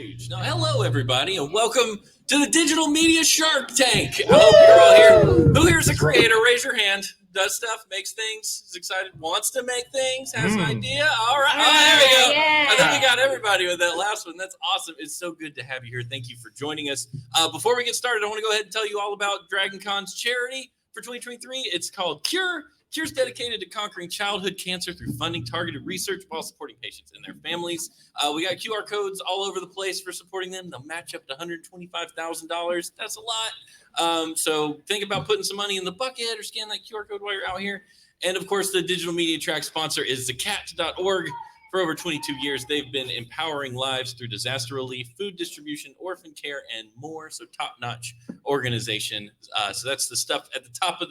stage. Now, hello, everybody, and welcome to the Digital Media Shark Tank. I hope you're all here. Who here is a creator? Raise your hand. Does stuff, makes things, is excited, wants to make things, has an idea. All right. Oh, there we go. Yeah. I think we got everybody with that last one. That's awesome. It's so good to have you here. Thank you for joining us. Before we get started, I want to go ahead and tell you all about DragonCon's charity for 2023. It's called Cure. Cure's dedicated to conquering childhood cancer through funding targeted research while supporting patients and their families. We got QR codes all over the place for supporting them. They'll match up to $125,000. That's a lot. So think about putting some money in the bucket or scan that QR code while you're out here. And of course, the Digital Media Track sponsor is thecat.org. For over 22 years, they've been empowering lives through disaster relief, food distribution, orphan care, and more. So top-notch organization. So that's the stuff at the top of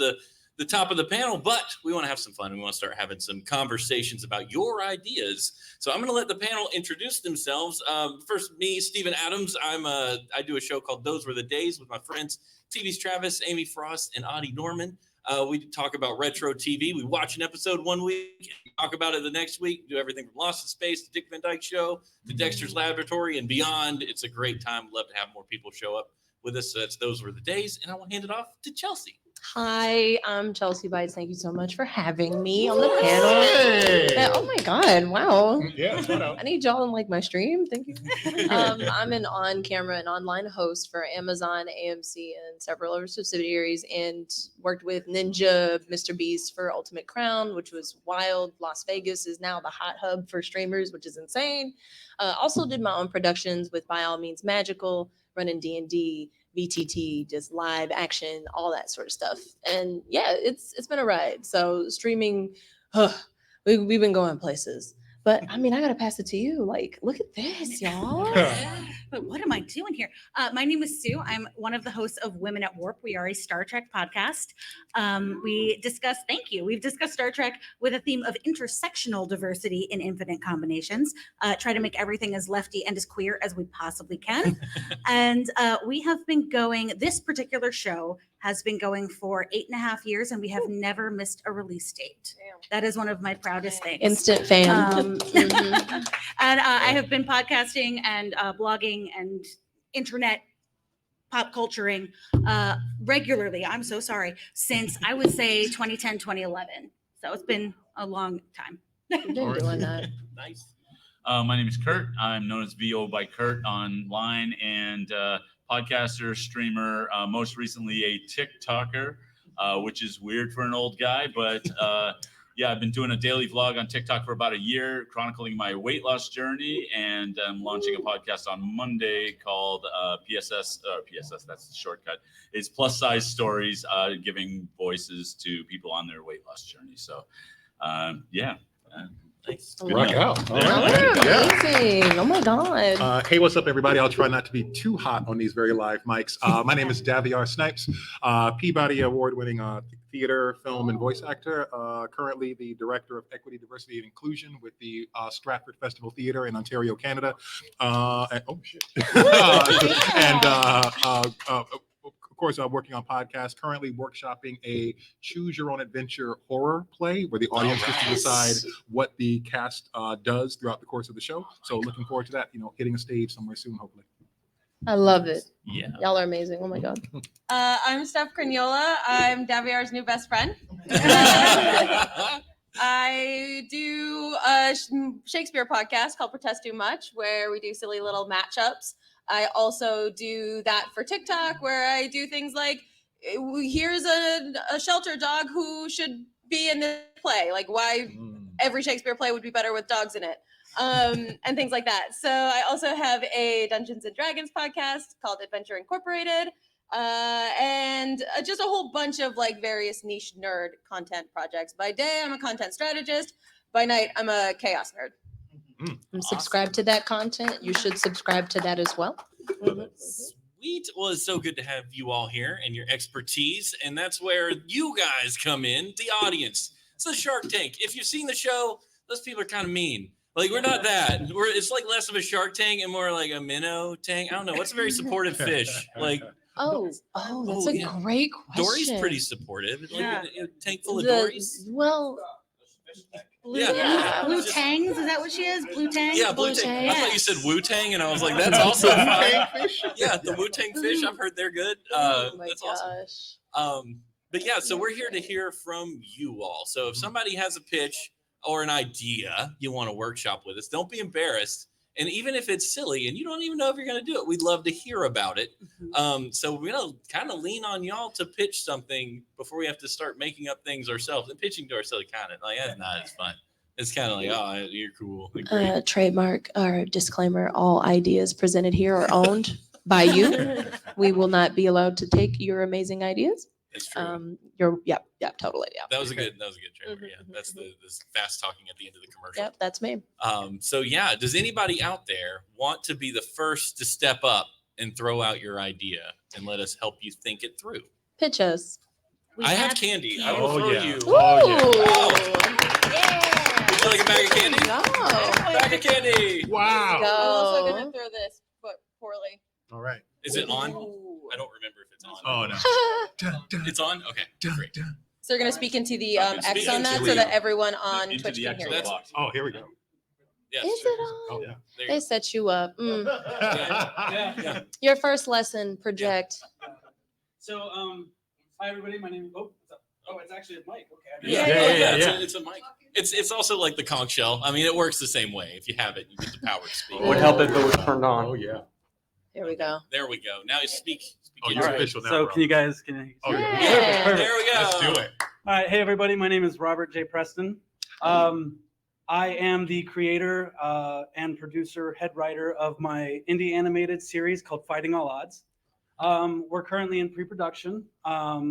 the panel, but we want to have some fun. We want to start having some conversations about your ideas. So I'm going to let the panel introduce themselves. First, me, Steven Adams. I do a show called Those Were the Days with my friends TV's Travis, Amy Frost, and Audie Norman. We talk about retro TV. We watch an episode one week, and talk about it the next week. Do everything from Lost in Space to Dick Van Dyke Show to Dexter's Laboratory and beyond. It's a great time. Love to have more people show up with us. So that's Those Were the Days, and I will hand it off to Chelsea. Hi, I'm Chelsea Bytes. Thank you so much for having me on the panel. Hey. Oh my God, wow. Yeah, I need y'all in like my stream. Thank you. I'm an on-camera and online host for Amazon, AMC, and several other subsidiaries, and worked with Ninja, Mr. Beast for Ultimate Crown, which was wild. Las Vegas is now the hot hub for streamers, which is insane. Also did my own productions with By All Means Magical, running D&D, VTT, just live action, all that sort of stuff. And yeah, it's been a ride. So streaming, we've been going places. But I mean, I gotta pass it to you. Like, look at this, y'all. But what am I doing here? My name is Sue. I'm one of the hosts of Women at Warp. We are a Star Trek podcast. We've discussed Star Trek with a theme of intersectional diversity in infinite combinations. Try to make everything as lefty and as queer as we possibly can. And we have been going, this particular show has been going for 8.5 years, and we have never missed a release date. Damn. That is one of my proudest things. Instant fan. And I have been podcasting and blogging and internet pop culturing regularly. I'm so sorry. Since I would say 2010, 2011. So it's been a long time. You've been doing that. Nice. My name is Kurt. I'm known as VO by Kurt online and podcaster, streamer, most recently a TikToker, which is weird for an old guy, but yeah, I've been doing a daily vlog on TikTok for about a year, chronicling my weight loss journey, and I'm launching a podcast on Monday called PSS, that's the shortcut. It's Plus Size Stories, giving voices to people on their weight loss journey. So, yeah. Nice. Rock out. All right. Amazing. Oh my God. Hey, what's up, everybody? I'll try not to be too hot on these very live mics. My name is Daviorr Snipes, Peabody Award-winning theater, film, and voice actor. Currently the Director of Equity, Diversity, and Inclusion with the Stratford Festival Theatre in Ontario, Canada. Of course, I'm working on podcasts, currently workshopping a choose your own adventure horror play where the audience gets to decide what the cast does throughout the course of the show. So looking forward to that, hitting a stage somewhere soon, hopefully. I love it. Yeah. Y'all are amazing. Oh my God. I'm Steph Cragnola. I'm Davior's new best friend. I do a Shakespeare podcast called Protest Too Much, where we do silly little matchups. I also do that for TikTok, where I do things like, here's a shelter dog who should be in this play. Like, why every Shakespeare play would be better with dogs in it. And things like that. So I also have a Dungeons and Dragons podcast called Adventure Incorporated. And just a whole bunch of like various niche nerd content projects. By day, I'm a content strategist. By night, I'm a chaos nerd. And subscribe to that content. You should subscribe to that as well. Sweet. Well, it's so good to have you all here and your expertise. And that's where you guys come in, the audience. It's the Shark Tank. If you've seen the show, those people are kind of mean. Like, we're not that. It's like less of a Shark Tank and more like a minnow tank. I don't know. What's a very supportive fish? Like, that's a great question. Dory's pretty supportive. Like, Yeah. a tank full of Dories. Well, Yeah. Blue Tangs, is that what she is? Blue Tang? Yeah, Blue Tang. I thought you said Wu Tang, and I was like, that's also fine. Yeah, the Wu Tang fish. I've heard they're good. Oh my That's gosh. awesome. But yeah, so we're here to hear from you all. So if somebody has a pitch or an idea you want to workshop with us, don't be embarrassed. And even if it's silly and you don't even know if you're going to do it, we'd love to hear about it. So we're going to kind of lean on y'all to pitch something before we have to start making up things ourselves. And pitching to ourselves kind of like, that's not as fun. It's kind of like, oh, you're cool. Trademark or disclaimer: all ideas presented here are owned by you. We will not be allowed to take your amazing ideas. That's true. Totally. Yeah. That was a good trailer. Yeah, that's the fast talking at the end of the commercial. Yep, that's me. So yeah, does anybody out there want to be the first to step up and throw out your idea and let us help you think it through? Pitch us. I have candy. I will throw you. Would you like a bag of candy? No. Bag of candy. Wow. I'm also gonna throw this, but poorly. All right. Is it on? Ooh. I don't remember if it's on. Oh no. It's on. Okay. Great. So you're gonna speak into the X Speak on into that the- so that everyone on Into Twitch the can hear actual it. box. Oh, here we go. Yeah. Is sure. it on? Oh, There you They go. set you up. Yeah. Your first lesson, project. So, hi everybody. My name is. Oh, what's up? Oh, it's actually a mic. Okay. Yeah. It's a mic. It's also like the conch shell. I mean, it works the same way. If you have it, you get the power to speak. Would help if it was turned on. Oh yeah. Here we go. There we go. Now you speak. Oh, into you're it. official now, So, bro. can you guys? Can you? Oh, yeah. Yeah. Perfect. There we go. Let's do it. All right. Hey everybody. My name is Robert J. Preston. I am the creator and producer, head writer of my indie animated series called Fighting All Odds. We're currently in pre-production. I've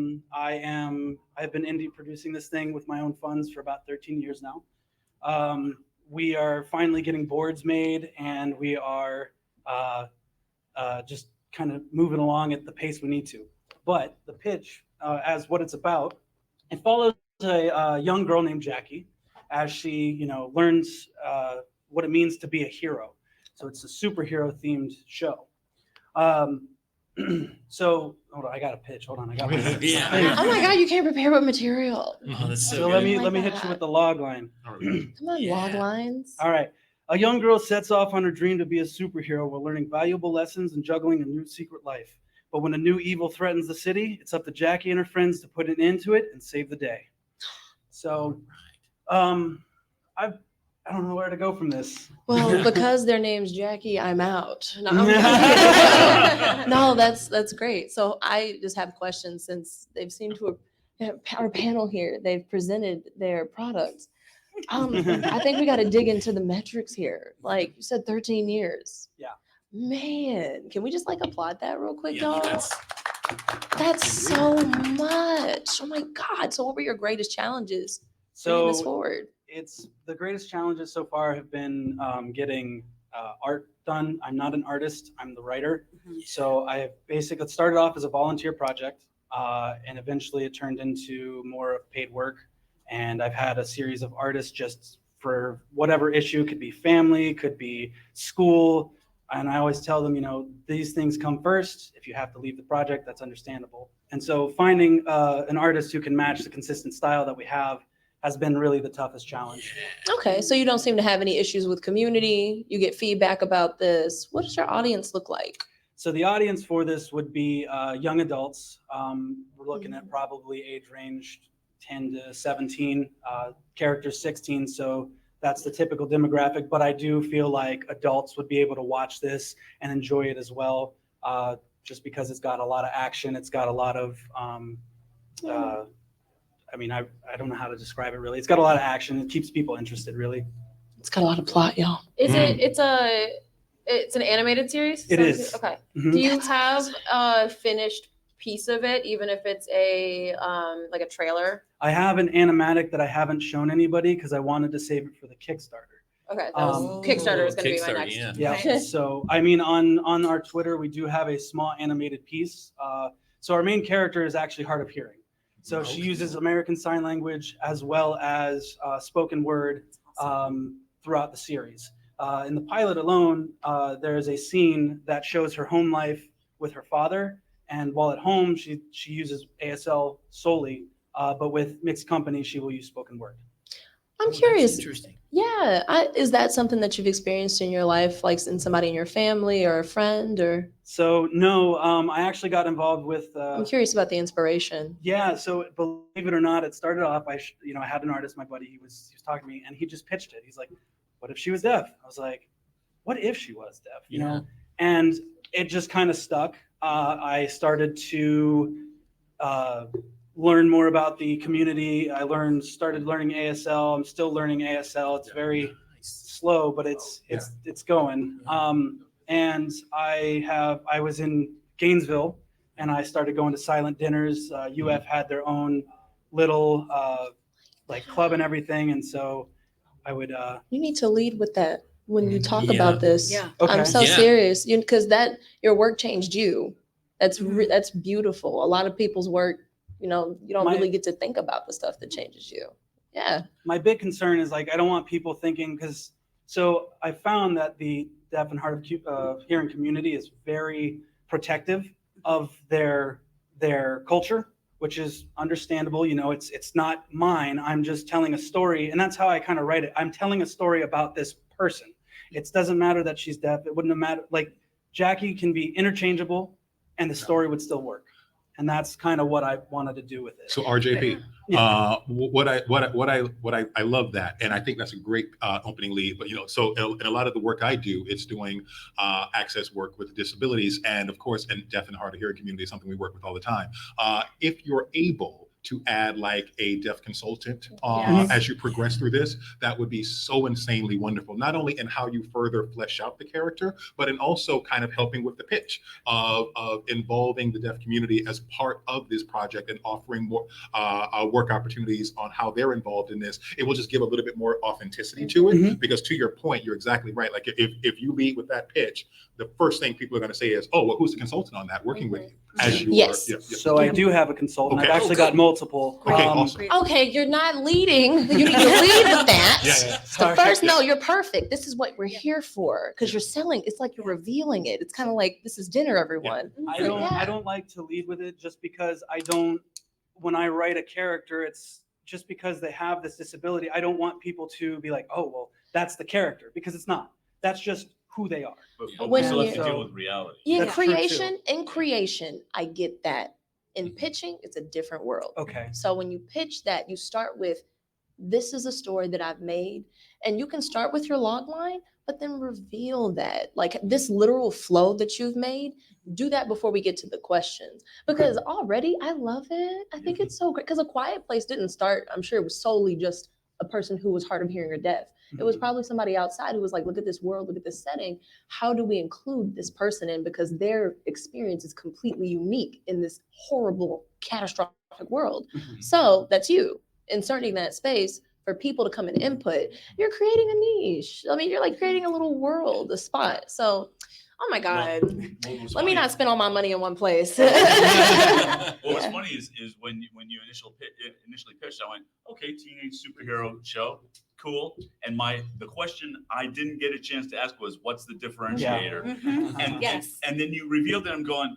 been indie producing this thing with my own funds for about 13 years now. We are finally getting boards made, and we are just kind of moving along at the pace we need to. But the pitch, as what it's about, it follows a young girl named Jackie as she, learns what it means to be a hero. So it's a superhero themed show. So hold on, I got a pitch. Hold on, I got. Yeah. Oh my God, you can't prepare with material. Oh, that's so So good. let me Like hit that. you with the log line. All right. Come on, Yeah. log lines. All right. A young girl sets off on her dream to be a superhero while learning valuable lessons and juggling a new secret life. But when a new evil threatens the city, it's up to Jackie and her friends to put an end to it and save the day. So, I don't know where to go from this. Well, because their name's Jackie, I'm out. No, I'm no, that's great. So I just have questions since they've seemed to have our panel here. They've presented their products. I think we got to dig into the metrics here. Like you said, 13 years. Yeah. Man, can we just applaud that real quick, Yeah, y'all? That's so much. Oh my God. So what were your greatest challenges bringing this So forward? it's the greatest challenges so far have been getting art done. I'm not an artist, I'm the writer. So I basically started off as a volunteer project, and eventually it turned into more of paid work. And I've had a series of artists just for whatever issue, could be family, could be school. And I always tell them, these things come first. If you have to leave the project, that's understandable. And so finding an artist who can match the consistent style that we have has been really the toughest challenge. Okay, so you don't seem to have any issues with community. You get feedback about this. What does your audience look like? So the audience for this would be young adults. We're looking at probably age range 10 to 17, characters 16. So that's the typical demographic. But I do feel like adults would be able to watch this and enjoy it as well, just because it's got a lot of action. It's got a lot of, I don't know how to describe it really. It's got a lot of action. It keeps people interested, really. It's got a lot of plot, y'all. Is it? It's an animated series. It is. Okay. Mhm. Do you have a finished piece of it, even if it's a like a trailer? I have an animatic that I haven't shown anybody because I wanted to save it for the Kickstarter. Okay, that was, Kickstarter is going to be my Kickstarter, next. yeah. Yeah. So, on our Twitter, we do have a small animated piece. So our main character is actually hard of hearing. So she uses American Sign Language as well as spoken word throughout the series. In the pilot alone, there is a scene that shows her home life with her father. And while at home, she uses ASL solely, but with mixed company, she will use spoken word. I'm curious. Interesting. Yeah, is that something that you've experienced in your life, like in somebody in your family or a friend, or? So no, I actually got involved with. I'm curious about the inspiration. Yeah, so believe it or not, it started off. I had an artist, my buddy. He was talking to me, and he just pitched it. He's like, "What if she was deaf?" I was like, "What if she was deaf?" You know, and it just kind of stuck. I started to learn more about the community. I started learning ASL. I'm still learning ASL. It's very slow, but it's going. And I was in Gainesville, and I started going to silent dinners. UF had their own little like club and everything, and so I would. You need to lead with that when you talk Yeah. about this. Yeah. Okay. I'm so Yeah. serious, because your work changed you. That's beautiful. A lot of people's work, you don't really get to think about the stuff that changes you. Yeah. My big concern is like I don't want people thinking so I found that the deaf and hard of hearing community is very protective of their culture, which is understandable. It's not mine. I'm just telling a story, and that's how I kind of write it. I'm telling a story about this person. It doesn't matter that she's deaf. It wouldn't have mattered. Like Jackie can be interchangeable, and the story would still work. And that's kind of what I wanted to do with it. So RJP, what I love that, and I think that's a great opening lead. But so in a lot of the work I do, it's doing access work with disabilities, and of course, and deaf and hard of hearing community is something we work with all the time. If you're able to add like a deaf consultant as you progress through this, that would be so insanely wonderful. Not only in how you further flesh out the character, but in also kind of helping with the pitch of involving the deaf community as part of this project and offering more work opportunities on how they're involved in this. It will just give a little bit more authenticity to it, because to your point, you're exactly right. Like if you lead with that pitch, the first thing people are going to say is, "Oh, well, who's the consultant on that working with you?" As you Yes. are. So I do have a consultant. Okay. I've actually got multiple. Okay, awesome. Okay, you're not leading. You need to lead with that. Yeah. The first, no, you're perfect. This is what we're here for, because you're selling. It's like you're revealing it. It's kind of like, this is dinner, everyone. I don't like to lead with it just because when I write a character, it's just because they have this disability. I don't want people to be like, "Oh, well, that's the character," because it's not. That's just who they are. But When we still have you- to deal with reality. Yeah, That's true, too. in creation, I get that. In pitching, it's a different world. Okay. So when you pitch that, you start with, this is a story that I've made. And you can start with your log line, but then reveal that. Like this literal flow that you've made, do that before we get to the questions. Because already, I love it. I think it's so great. Because A Quiet Place didn't start, I'm sure it was solely just a person who was hard of hearing or deaf. It was probably somebody outside who was like, look at this world, look at this setting. How do we include this person in? Because their experience is completely unique in this horrible, catastrophic world. So that's you inserting that space for people to come and input. You're creating a niche. I mean, you're like creating a little world, a spot. So, oh my God. Let me not spend all my money in one place. What was funny is when you initially pitched, I went, okay, teenage superhero show, cool. And the question I didn't get a chance to ask was, what's the differentiator? And and then you revealed that. I'm going,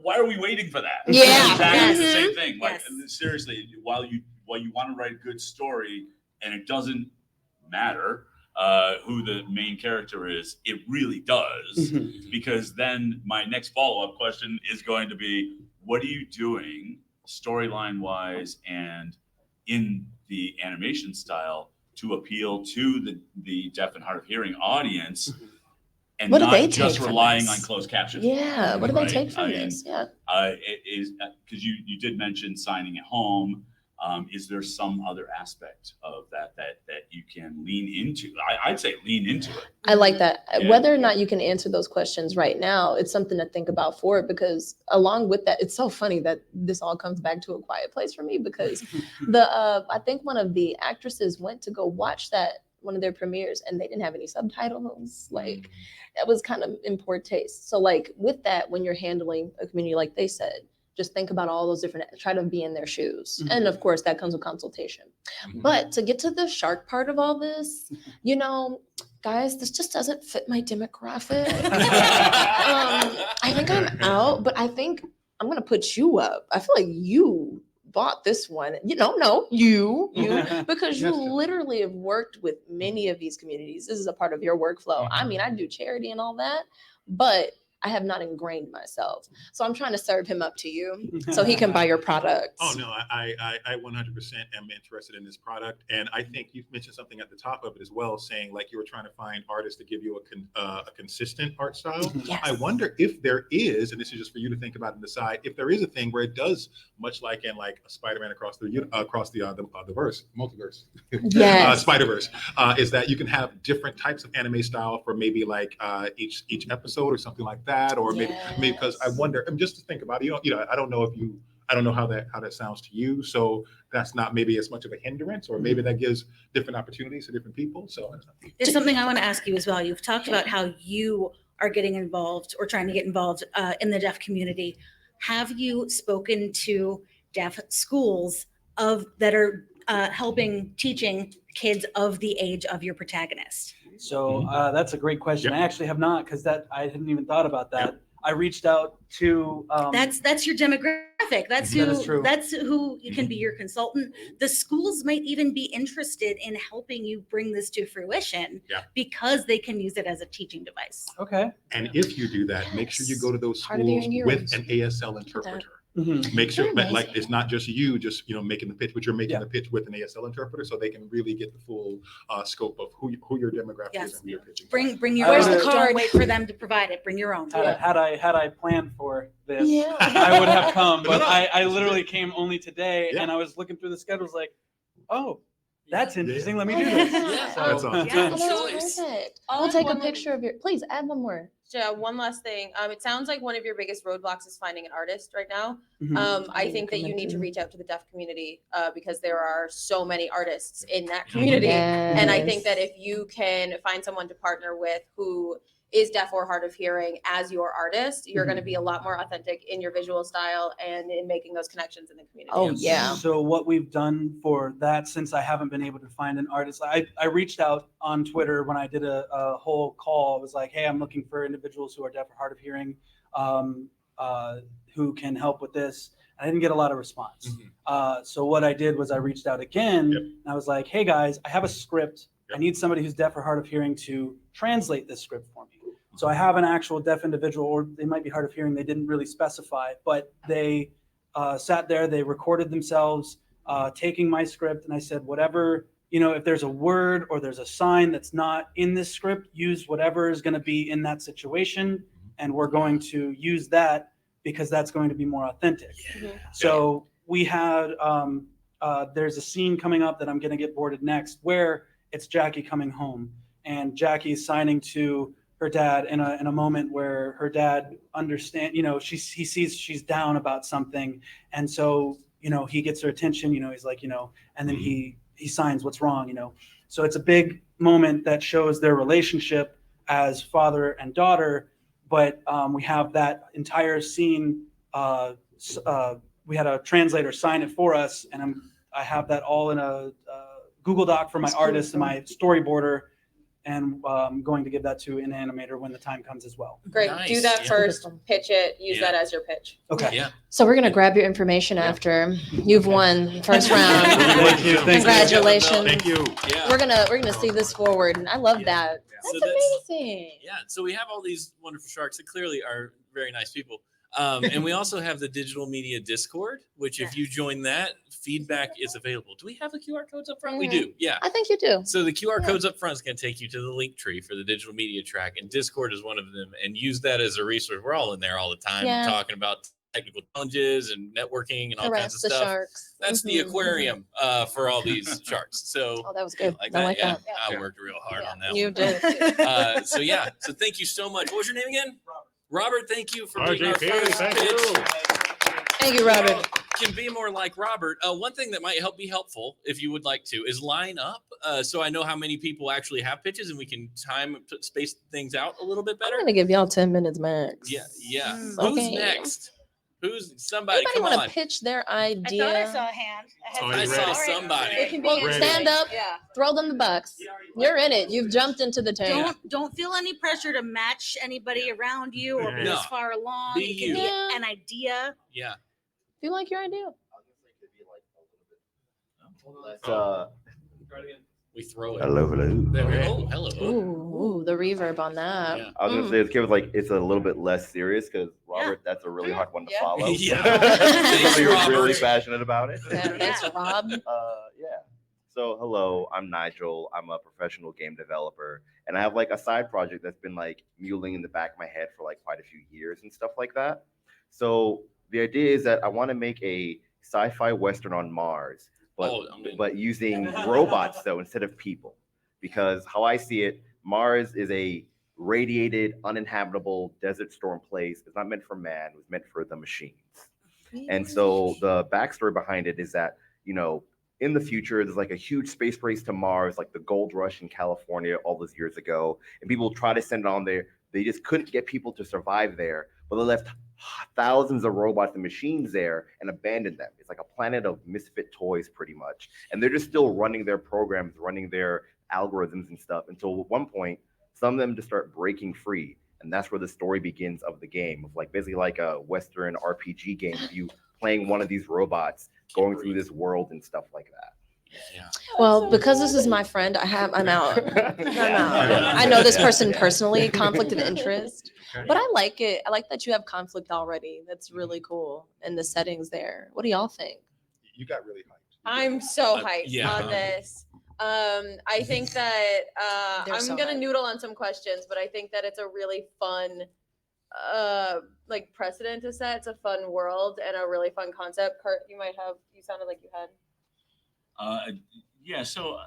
why are we waiting for that? Yeah. Exactly the same thing. Like Yes. seriously, while you want to write a good story, and it doesn't matter who the main character is, it really does. Because then my next follow-up question is going to be, what are you doing storyline wise and in the animation style to appeal to the deaf and hard of hearing audience, and What do not they just take from relying this? on closed captions? Yeah. What do they Right? take from I mean, this? Yeah. It is because you did mention signing at home. Is there some other aspect of that you can lean into? I'd say lean into it. I like that. Yeah. Whether or not you can answer those questions right now, it's something to think about for it, because along with that, it's so funny that this all comes back to A Quiet Place for me, because I think one of the actresses went to go watch one of their premieres, and they didn't have any subtitles. Like, that was kind of in poor taste. So like with that, when you're handling a community, like they said, just think about all those different, try to be in their shoes. And of course that comes with consultation. But to get to the shark part of all this, guys, this just doesn't fit my demographic. I think I'm out, but I think I'm going to put you up. I feel like you bought this one. No, you, because you Yes, Jen. literally have worked with many of these communities. This is a part of your workflow. I mean, I do charity and all that, but I have not ingrained myself. So I'm trying to serve him up to you so he can buy your products. Oh no, I 100% am interested in this product, and I think you mentioned something at the top of it as well, saying like you were trying to find artists to give you a consistent art style. Yes. I wonder if there is, and this is just for you to think about and decide, if there is a thing where it does, much like in like a Spider-Man across the verse, multiverse, Yes. Spider-Verse, is that you can have different types of anime style for maybe like each episode or something like that, or maybe because I wonder, and just to think about it, I don't know how that sounds to you, so that's not maybe as much of a hindrance, or maybe that gives different opportunities to different people. So There's something I want to ask you as well. You've talked about how you are getting involved or trying to get involved in the deaf community. Have you spoken to deaf schools that are teaching kids of the age of your protagonist? So that's a great question. Yep. I actually have not, because I hadn't even thought about that. Yep. I reached out to That's your demographic. That's That who is true. that's who you can be your consultant. The schools might even be interested in helping you bring this to fruition because they can use it as a teaching device. okay. and if you do that, make sure you go to those Part of schools your with heroes. an ASL interpreter. Mhm. Make sure Very that nice. like it's not just you making the pitch, but you're making Yeah. the pitch with an ASL interpreter, so they can really get the full scope of who your demographic Yes. is and who you're pitching. Bring your Where's own. the card? Don't wait for them to provide it. Bring your own. Had I planned for this, Yeah. I would have come. But No, I literally came only today, Yeah. and I was looking through the schedules like, oh, that's interesting. Let me Oh, do this. yeah. So- That's awesome. Yeah. Oh, Choice. that's perfect. I'll We'll add take a one more picture of your. Please add one more. Yeah, one last thing. It sounds like one of your biggest roadblocks is finding an artist right now. Mhm. I think that you coming need to through. reach out to the deaf community because there are so many artists in that community. Yes. And I think that if you can find someone to partner with who is deaf or hard of hearing as your artist, you're going to be a lot more authentic in your visual style and in making those connections in the community. Oh, yeah. So what we've done for that, since I haven't been able to find an artist, I reached out on Twitter when I did a whole call. It was like, hey, I'm looking for individuals who are deaf or hard of hearing, who can help with this. And I didn't get a lot of response. So what I did was I reached out again. Yep. And I was like, hey guys, I have a script. I need somebody who's deaf or hard of hearing to translate this script for me. So I have an actual deaf individual, or they might be hard of hearing. They didn't really specify, but they sat there, they recorded themselves taking my script. And I said, whatever, if there's a word or there's a sign that's not in this script, use whatever is going to be in that situation. And we're going to use that because that's going to be more authentic. So we had, there's a scene coming up that I'm going to get boarded next where it's Jackie coming home, and Jackie's signing to her dad in a moment where her dad he sees she's down about something. And so, he gets her attention, he's like, and then he signs what's wrong, So it's a big moment that shows their relationship as father and daughter. But we have that entire scene. We had a translator sign it for us, and I have that all in a Google Doc for my artist and my storyboarder, and I'm going to give that to an animator when the time comes as well. Great. Nice. Do that Yeah. first, pitch it, use Yeah. that as your pitch. Okay. Yeah. So we're gonna grab your information after you've won first round. Thank you. Thank you. Congratulations. Thank you. Yeah. We're gonna see this forward, and I love that. So That's that's- amazing. Yeah, so we have all these wonderful sharks that clearly are very nice people. And we also have the digital media Discord, which if you join that, feedback is available. Do we have the QR codes up front? We do. Yeah. I think you do. So the QR Yeah. codes up front is going to take you to the link tree for the digital media track, and Discord is one of them. And use that as a resource. We're all in there all the time Yeah. talking about technical challenges and networking and all kinds Harass of the stuff. sharks. That's the Mhm. aquarium for all these sharks. So Oh, that was good. like I that, like yeah. that. I worked real hard on that You one. did. So yeah, so thank you so much. What was your name again? Robert, thank you for being our RJP, first thank pitch. you. Thank you, Robert. Well, can be more like Robert. One thing that might be helpful, if you would like to, is line up so I know how many people actually have pitches, and we can space things out a little bit I'm better. gonna give y'all 10 minutes max. Yeah. Mm. Who's Okay. next? Who's somebody? Anybody Come want on. to pitch their I thought I idea? saw a hand. Oh, I he's saw ready. somebody. It can be Well, Ready. stand up, Yeah. throw them the bucks. You're in it. You've jumped into the tank. Don't feel any pressure to match anybody around you or be No. as far along. Be It can you. be Yeah. an idea. Yeah. If you like your idea. We throw it. Hello. There we go. Oh, hello. Ooh, the reverb on that. Yeah. I was gonna say it's kind of like it's a little bit less serious because Robert, that's a really hard one to Yeah. follow. Yeah. Thanks, you're Robert. really passionate about it. Yeah, thanks, Rob. Yeah. So hello, I'm Nigel. I'm a professional game developer, and I have like a side project that's been like muling in the back of my head for like quite a few years and stuff like that. So the idea is that I want to make a sci-fi western on Mars, but using robots though instead of people, because how I see it, Mars is a radiated, uninhabitable desert storm place. It's not meant for man. It was meant for the machines. And so the backstory behind it is that, in the future, there's like a huge space race to Mars, like the gold rush in California all those years ago. And people try to send it on there. They just couldn't get people to survive there, but they left thousands of robots and machines there and abandoned them. It's like a planet of misfit toys pretty much. And they're just still running their programs, running their algorithms and stuff until at one point, some of them just start breaking free. And that's where the story begins of the game, of like basically like a Western RPG game of you playing one of these robots, going through this world and stuff like that. Yeah. Well, because this is my friend, I'm out. I know this person personally, conflict of interest. But I like it. I like that you have conflict already. That's really cool. And the settings there. What do y'all think? You got really hyped. I'm so hyped on this. I think that I'm so gonna hyped. noodle on some questions, but I think that it's a really fun like precedent to set. It's a fun world and a really fun concept. Kurt, you sounded like you had. Yeah. So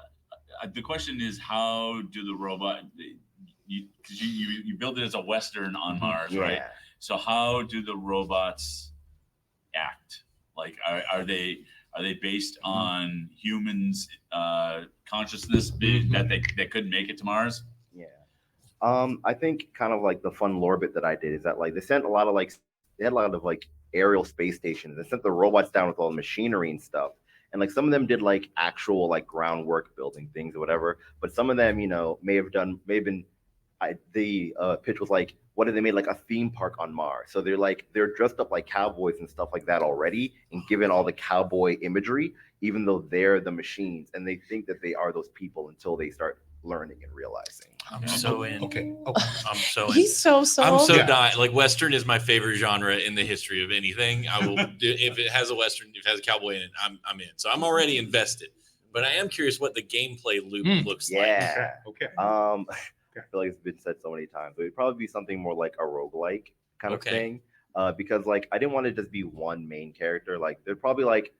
the question is, how do the robot? Because you build it as a Western on Mars, right? So how do the robots act? Like, are they based on humans' consciousness that they couldn't make it to Mars? Yeah. I think kind of like the fun lore bit that I did is that like they had a lot of like aerial space stations. They sent the robots down with all the machinery and stuff. And like some of them did like actual like groundwork building things or whatever. But some of them, may have been the pitch was like, what if they made like a theme park on Mars? So they're dressed up like cowboys and stuff like that already, and given all the cowboy imagery, even though they're the machines, and they think that they are those people until they start learning and realizing. I'm so in. Okay. I'm so in. He's so I'm so Yeah. dying. Like Western is my favorite genre in the history of anything. I will do if it has a Western, if it has a cowboy in it, I'm in. So I'm already invested. But I am curious what the gameplay loop looks like. Yeah. Okay. I feel like it's been said so many times, but it'd probably be something more like a roguelike kind of thing. Because like I didn't want to just be one main character. Like there'd probably like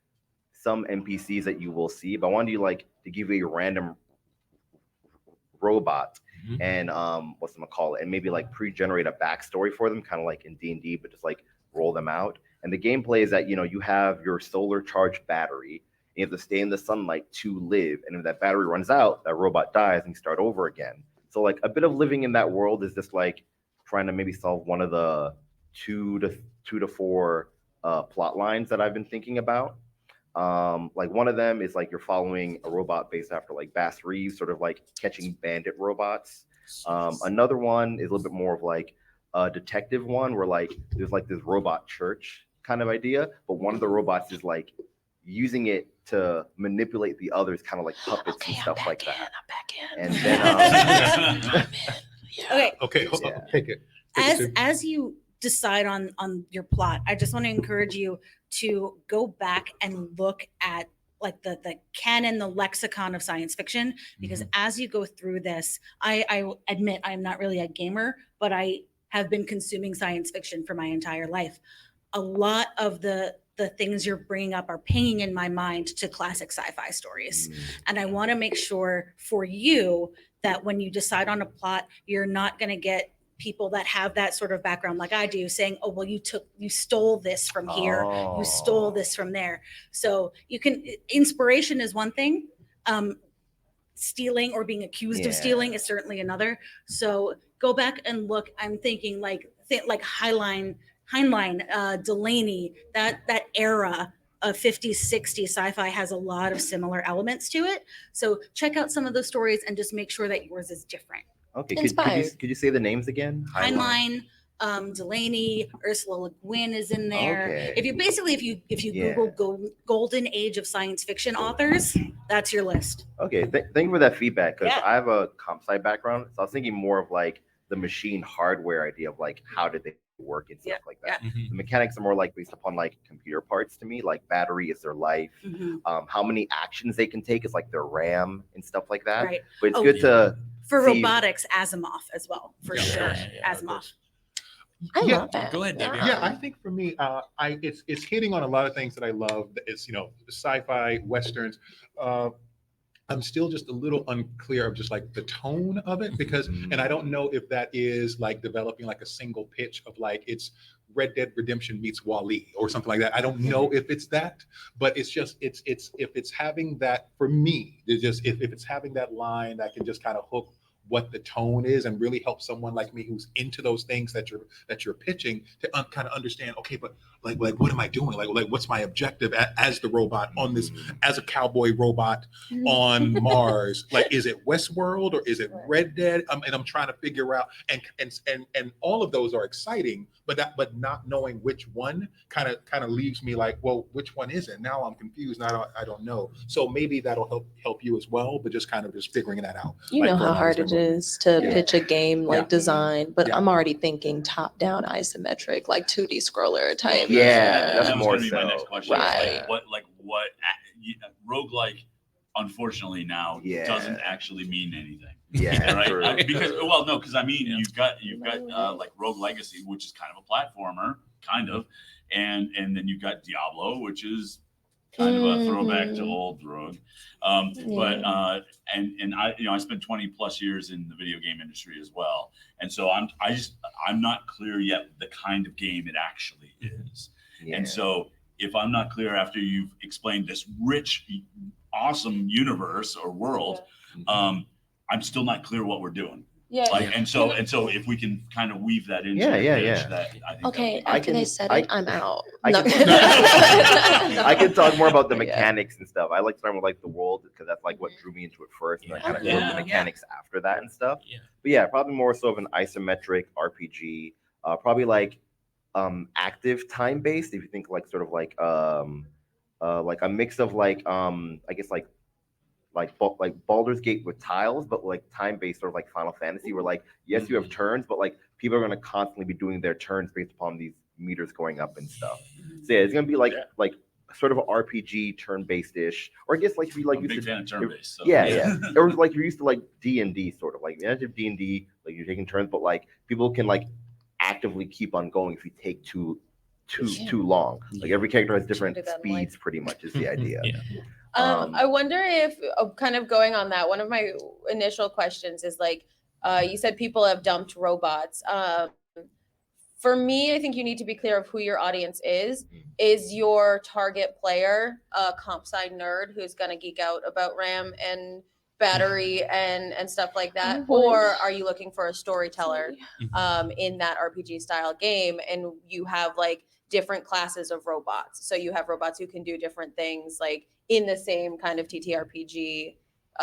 some NPCs that you will see, but I wanted you like to give you a random robot and and maybe like pre-generate a backstory for them, kind of like in D&D, but just like roll them out. And the gameplay is that you have your solar charged battery. You have to stay in the sunlight to live, and if that battery runs out, that robot dies and you start over again. So like a bit of living in that world is just like trying to maybe solve one of the two to four plot lines that I've been thinking about. Like one of them is like you're following a robot based after like Bass Reeves, sort of like catching bandit robots. Another one is a little bit more of like a detective one where like there's like this robot church kind of idea, but one of the robots is like using it to manipulate the others, kind of like puppets and stuff like that. I'm back in. And then Okay. Hold on. Yeah. Take it. Take it. As you decide on your plot, I just want to encourage you to go back and look at like the canon, the lexicon of science fiction, because as you go through this, I admit I'm not really a gamer, but I have been consuming science fiction for my entire life. A lot of the things you're bringing up are pinging in my mind to classic sci-fi stories. And I want to make sure for you that when you decide on a plot, you're not going to get people that have that sort of background like I do saying, oh, well, you stole this from here. You stole this from there. So inspiration is one thing. Stealing or being accused of stealing is certainly another. So go back and look. I'm thinking like Heinlein, Delaney, that era of 50s, 60s sci-fi has a lot of similar elements to it. So check out some of those stories and just make sure that yours is different. Okay, Inspired. could you say the names again? Heinlein, Delaney, Ursula Le Guin is in there. Okay. If you Yeah. Google golden age of science fiction authors, that's your list. Okay, thank you for that feedback because Yeah. I have a comp sci background, so I was thinking more of like the machine hardware idea of like how did they work and stuff like that. Mhm. The mechanics are more like based upon like computer parts to me, like battery is their life, Mhm. how many actions they can take is like their RAM and stuff like that. Right. But it's Oh, good to For see- robotics, Asimov as well, for Yeah, sure. of Asimov. course. I Yeah. love that. Go ahead, Daviorr. Yeah, I think for me, it's hitting on a lot of things that I love. It's sci-fi westerns. I'm still just a little unclear of just like the tone of it because, and I don't know if that is like developing like a single pitch of like it's Red Dead Redemption meets Wall-E or something like that. I don't know if it's that, but it's just it's if it's having that for me, it's just if it's having that line that can just kind of hook what the tone is and really help someone like me who's into those things that you're pitching to kind of understand, okay, but like what am I doing, like what's my objective as the robot on this, as a cowboy robot on Mars, like is it Westworld or is it Red Dead, and I'm trying to figure out, and all of those are exciting, but not knowing which one kind of leaves me like, well, which one is it now? I'm confused and I don't know. So maybe that'll help you as well, but just kind of just figuring that out. You Like, know for how an hard artist, it is to Yeah. pitch a game like Yeah. design, but Yeah. I'm already thinking top down isometric, like 2D scroller type. Yeah, that's that was more gonna be my so. next question. Right. What roguelike, unfortunately now Yeah. doesn't actually mean anything. Yeah, Right? true. Because I mean, Yeah. you've got like Rogue Legacy, which is kind of a platformer, kind of, and then you've got Diablo, which is kind of a throwback to Mhm. old Rogue. But and I spent 20 plus years in the video game industry as well, and so I'm not clear yet the kind of game it actually is. Yeah. And so if I'm not clear after you've explained this rich, awesome universe or world, I'm still not clear what we're doing. Yeah. Like, and so if we can kind of weave that into Yeah, the yeah, pitch, yeah. that I think Okay, that would after they said it, I'm out. I No. can- I can talk more about the Yeah. mechanics and stuff. I like starting with like the world because that's like what drew me into it first, and I kind of built the Yeah. mechanics after that and stuff. Yeah. But yeah, probably more so of an isometric RPG. Probably like active time based. If you think like sort of like a mix of like I guess like Baldur's Gate with tiles, but like time based, sort of like Final Fantasy, where like yes, you have turns, but like people are going to constantly be doing their turns based upon these meters going up and stuff. So yeah, it's going to be like sort of an RPG turn based ish, or I guess like if you like I'm a big used to, fan of turn-based. So. yeah. Or like you're used to like D&D sort of like imagine D&D, like you're taking turns, but like people can like actively keep on going if you take too long. Like every character has different do that in speeds, pretty much is the idea. Yeah. I wonder if, kind of going on that, one of my initial questions is like, you said people have dumped robots. For me, I think you need to be clear of who your audience is. Is your target player a comp sci nerd who's going to geek out about RAM and battery and stuff like that? Or are you looking for a storyteller in that RPG style game, and you have like different classes of robots? So you have robots who can do different things like in the same kind of TTRPG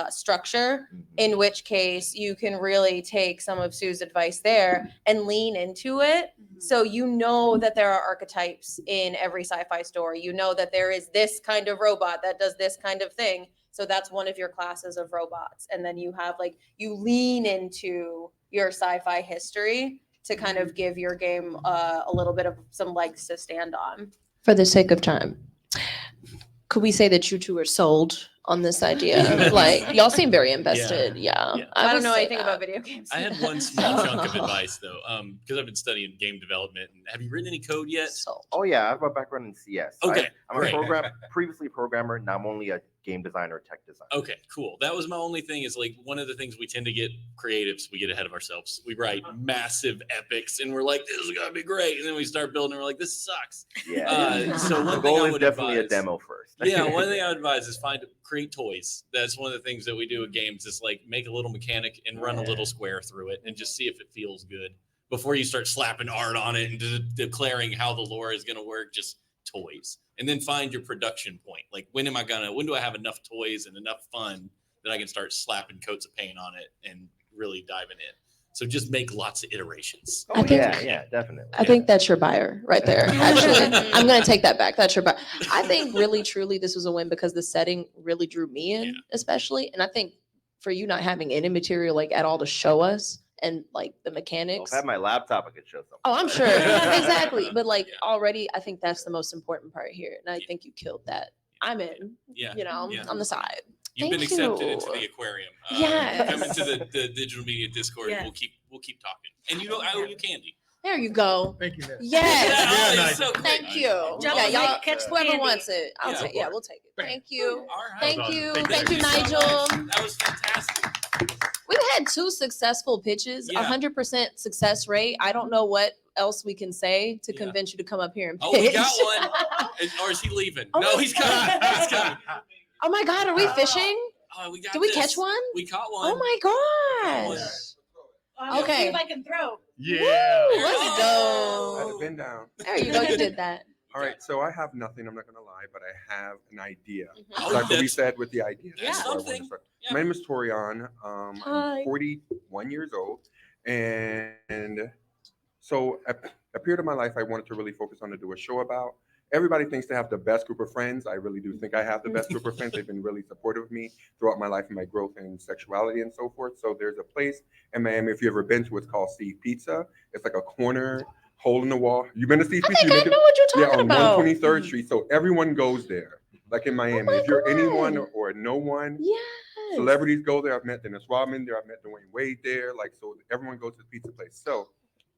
structure, in which case you can really take some of Sue's advice there and lean into it. So you know that there are archetypes in every sci-fi story. You know that there is this kind of robot that does this kind of thing. So that's one of your classes of robots. And then you have like, you lean into your sci-fi history to kind of give your game a little bit of some legs to stand on. For the sake of time, could we say that you two are sold on this idea? Like, y'all seem very invested. Yeah. Yeah. I don't would know say anything that. about video games. I had one small chunk of advice though, because I've been studying game development. And have you written any code yet? Sold. Oh yeah, I have a background in CS. Okay, I'm great. previously a programmer. Now I'm only a game designer, tech designer. Okay, cool. That was my only thing is like one of the things we tend to get creatives, we get ahead of ourselves. We write massive epics and we're like, this is going to be great. And then we start building and we're like, this sucks. Yeah. So the one thing goal I is would definitely advise, a demo first. yeah, one thing I would advise is create toys. That's one of the things that we do with games is like make a little mechanic and run a little square through it and just see if it feels good before you start slapping art on it and declaring how the lore is going to work. Just toys, and then find your production point. Like when do I have enough toys and enough fun that I can start slapping coats of paint on it and really diving in? So just make lots of iterations. Oh, I think- yeah, definitely. I think that's your buyer right there. Actually, I'm going to take that back. That's your buyer. I think really, truly, this was a win because the setting really drew me in, especially. And I think for you not having any material like at all to show us and like the Well, mechanics. if I had my laptop, I could show something. Oh, I'm sure. Yeah. Exactly. But like Yeah. already, I think that's the most important part here. And I think you killed that. I'm in, Yeah. you know, Yeah. on the side. You've been Thank accepted you. into the aquarium. Yes. Come into the digital media Discord. Yes. And we'll keep talking. And you know, I owe you candy. There you go. Thank you, Nick. Yes. Yeah, it's so great. Thank you. Jello Yeah, y'all, might catch the whoever candy. wants it, I'll Yeah. take. Yeah, we'll take it. Thank Thank you. All right. Thank awesome. you. Thank Thank you, so much. Nigel. That was fantastic. We've had 2 successful pitches, Yeah. 100% success rate. I don't know what else we can say to Yeah. convince you to come up here and pitch. Oh, we got one. Or is he leaving? Oh No, my he's coming. He's coming. Oh my God, are we fishing? Oh, we got Did we this. catch one? We caught one. Oh my gosh. Let's Okay. see if I can throw. Yeah. Woo, let's I'd go. have been down. There you go. You did that. All right, so I have nothing. I'm not gonna lie, but I have an idea. Oh, Like what we that's- said with the idea. that's that's why I wanted to something. start. Yeah. My name is Torian. Hi. I'm 41 years old, and so a period of my life I wanted to really focus on to do a show about. Everybody thinks they have the best group of friends. I really do think I have the best group of friends. They've been really supportive of me throughout my life and my growth in sexuality and so forth. So there's a place in Miami, if you've ever been to, it's called Steve Pizza. It's like a corner hole in the wall. You've been to Steve I Pizza? think I know what you're talking on about. 123rd Street. So everyone goes there, like in Miami. my If you're anyone God. or no one, Yes. celebrities go there. I've met Dennis Rodman there. I've met Dwayne Wade there. Like, so everyone goes to the pizza place. So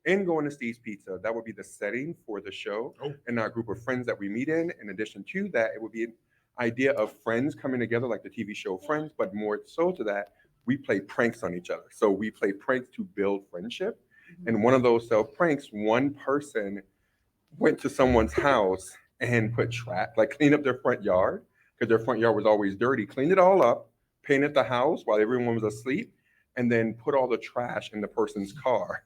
in going to Steve's Pizza, that would be the setting for the show Oh. and our group of friends that we meet in. In addition to that, it would be an idea of friends coming together, like the TV show Friends, but more so to that, we play pranks on each other. So we play pranks to build friendship. And one of those self pranks, one person went to someone's house and put cleaned up their front yard because their front yard was always dirty, cleaned it all up, painted the house while everyone was asleep, and then put all the trash in the person's car.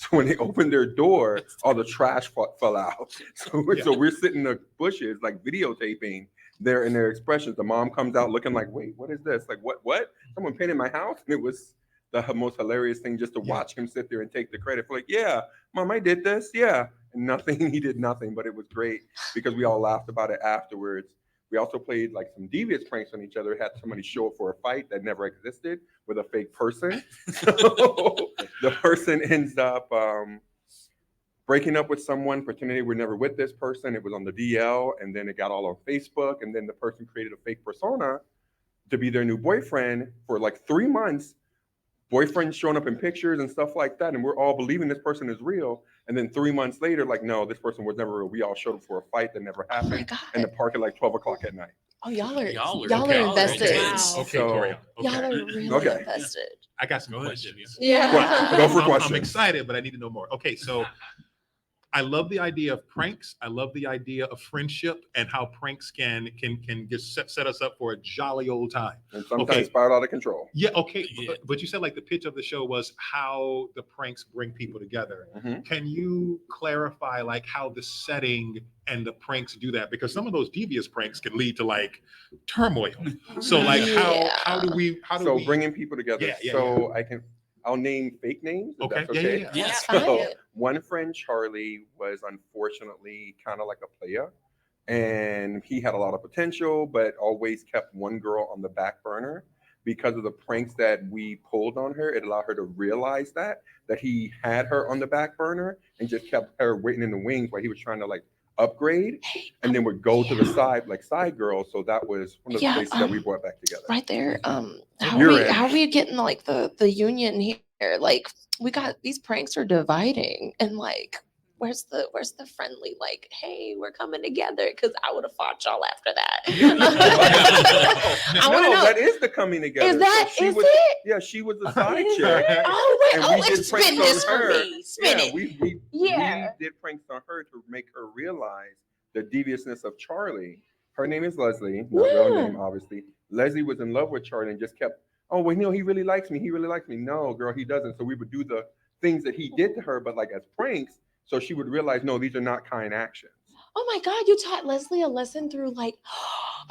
So when they opened their door, all the trash fell out. So we're sitting in the bushes, like videotaping their expressions. The mom comes out looking like, wait, what is this? Like, what? Someone painted my house? And it was the most hilarious thing just to watch him sit there and take the credit for like, yeah, mom, I did this. Yeah. And nothing, he did nothing, but it was great because we all laughed about it afterwards. We also played like some devious pranks on each other. Had somebody show up for a fight that never existed with a fake person. So the person ends up breaking up with someone, pretending they were never with this person. It was on the DL, and then it got all on Facebook, and then the person created a fake persona to be their new boyfriend for like 3 months. Boyfriend showing up in pictures and stuff like that, and we're all believing this person is real. And then 3 months later, like, no, this person was never real. We all showed up for a fight that never Oh my happened God. in the park at like 12 o'clock at night. Oh, y'all are Okay. invested. Intense. Wow. Okay, So- Torian. Y'all Okay. are really Okay. invested. I got some Go ahead, questions. Yeah. Go for I'm questions. excited, but I need to know more. Okay, so I love the idea of pranks. I love the idea of friendship and how pranks can just set us up for a jolly old time. And sometimes Okay. spiral out of control. Yeah, okay. Yeah. But you said like the pitch of the show was how the pranks bring people together. Mhm. Can you clarify like how the setting and the pranks do that? Because some of those devious pranks can lead to like turmoil. So like how do we So bringing people together. Yeah, yeah, so I'll name fake names. If Okay, that's yeah, okay. yeah. Yes. Fine. So one friend, Charlie, was unfortunately kind of like a player, and he had a lot of potential, but always kept one girl on the back burner. Because of the pranks that we pulled on her, it allowed her to realize that he had her on the back burner and just kept her waiting in the wings while he was trying to like upgrade, and then would go to the side like side girl. So that was one of the Yeah, places that we brought back together. Right there. How You're in. are we getting like the union here? Like we got these pranks are dividing, and like where's the friendly like, hey, we're coming together? Because I would have fought y'all after that. I want to No, know. that is the coming together. Is that So she is was, it? Yeah, she was the side Is chick. it? Oh And wait, we did spin pranks this on for her. me. Spin Yeah, it. we Yeah. did pranks on her to make her realize the deviousness of Charlie. Her name is Leslie, not real Yeah. name, obviously. Leslie was in love with Charlie and just kept, oh, well, he really likes me. He really likes me. No, girl, he doesn't. So we would do the things that he did to her, but like as pranks, so she would realize, no, these are not kind actions. Oh my God, you taught Leslie a lesson through like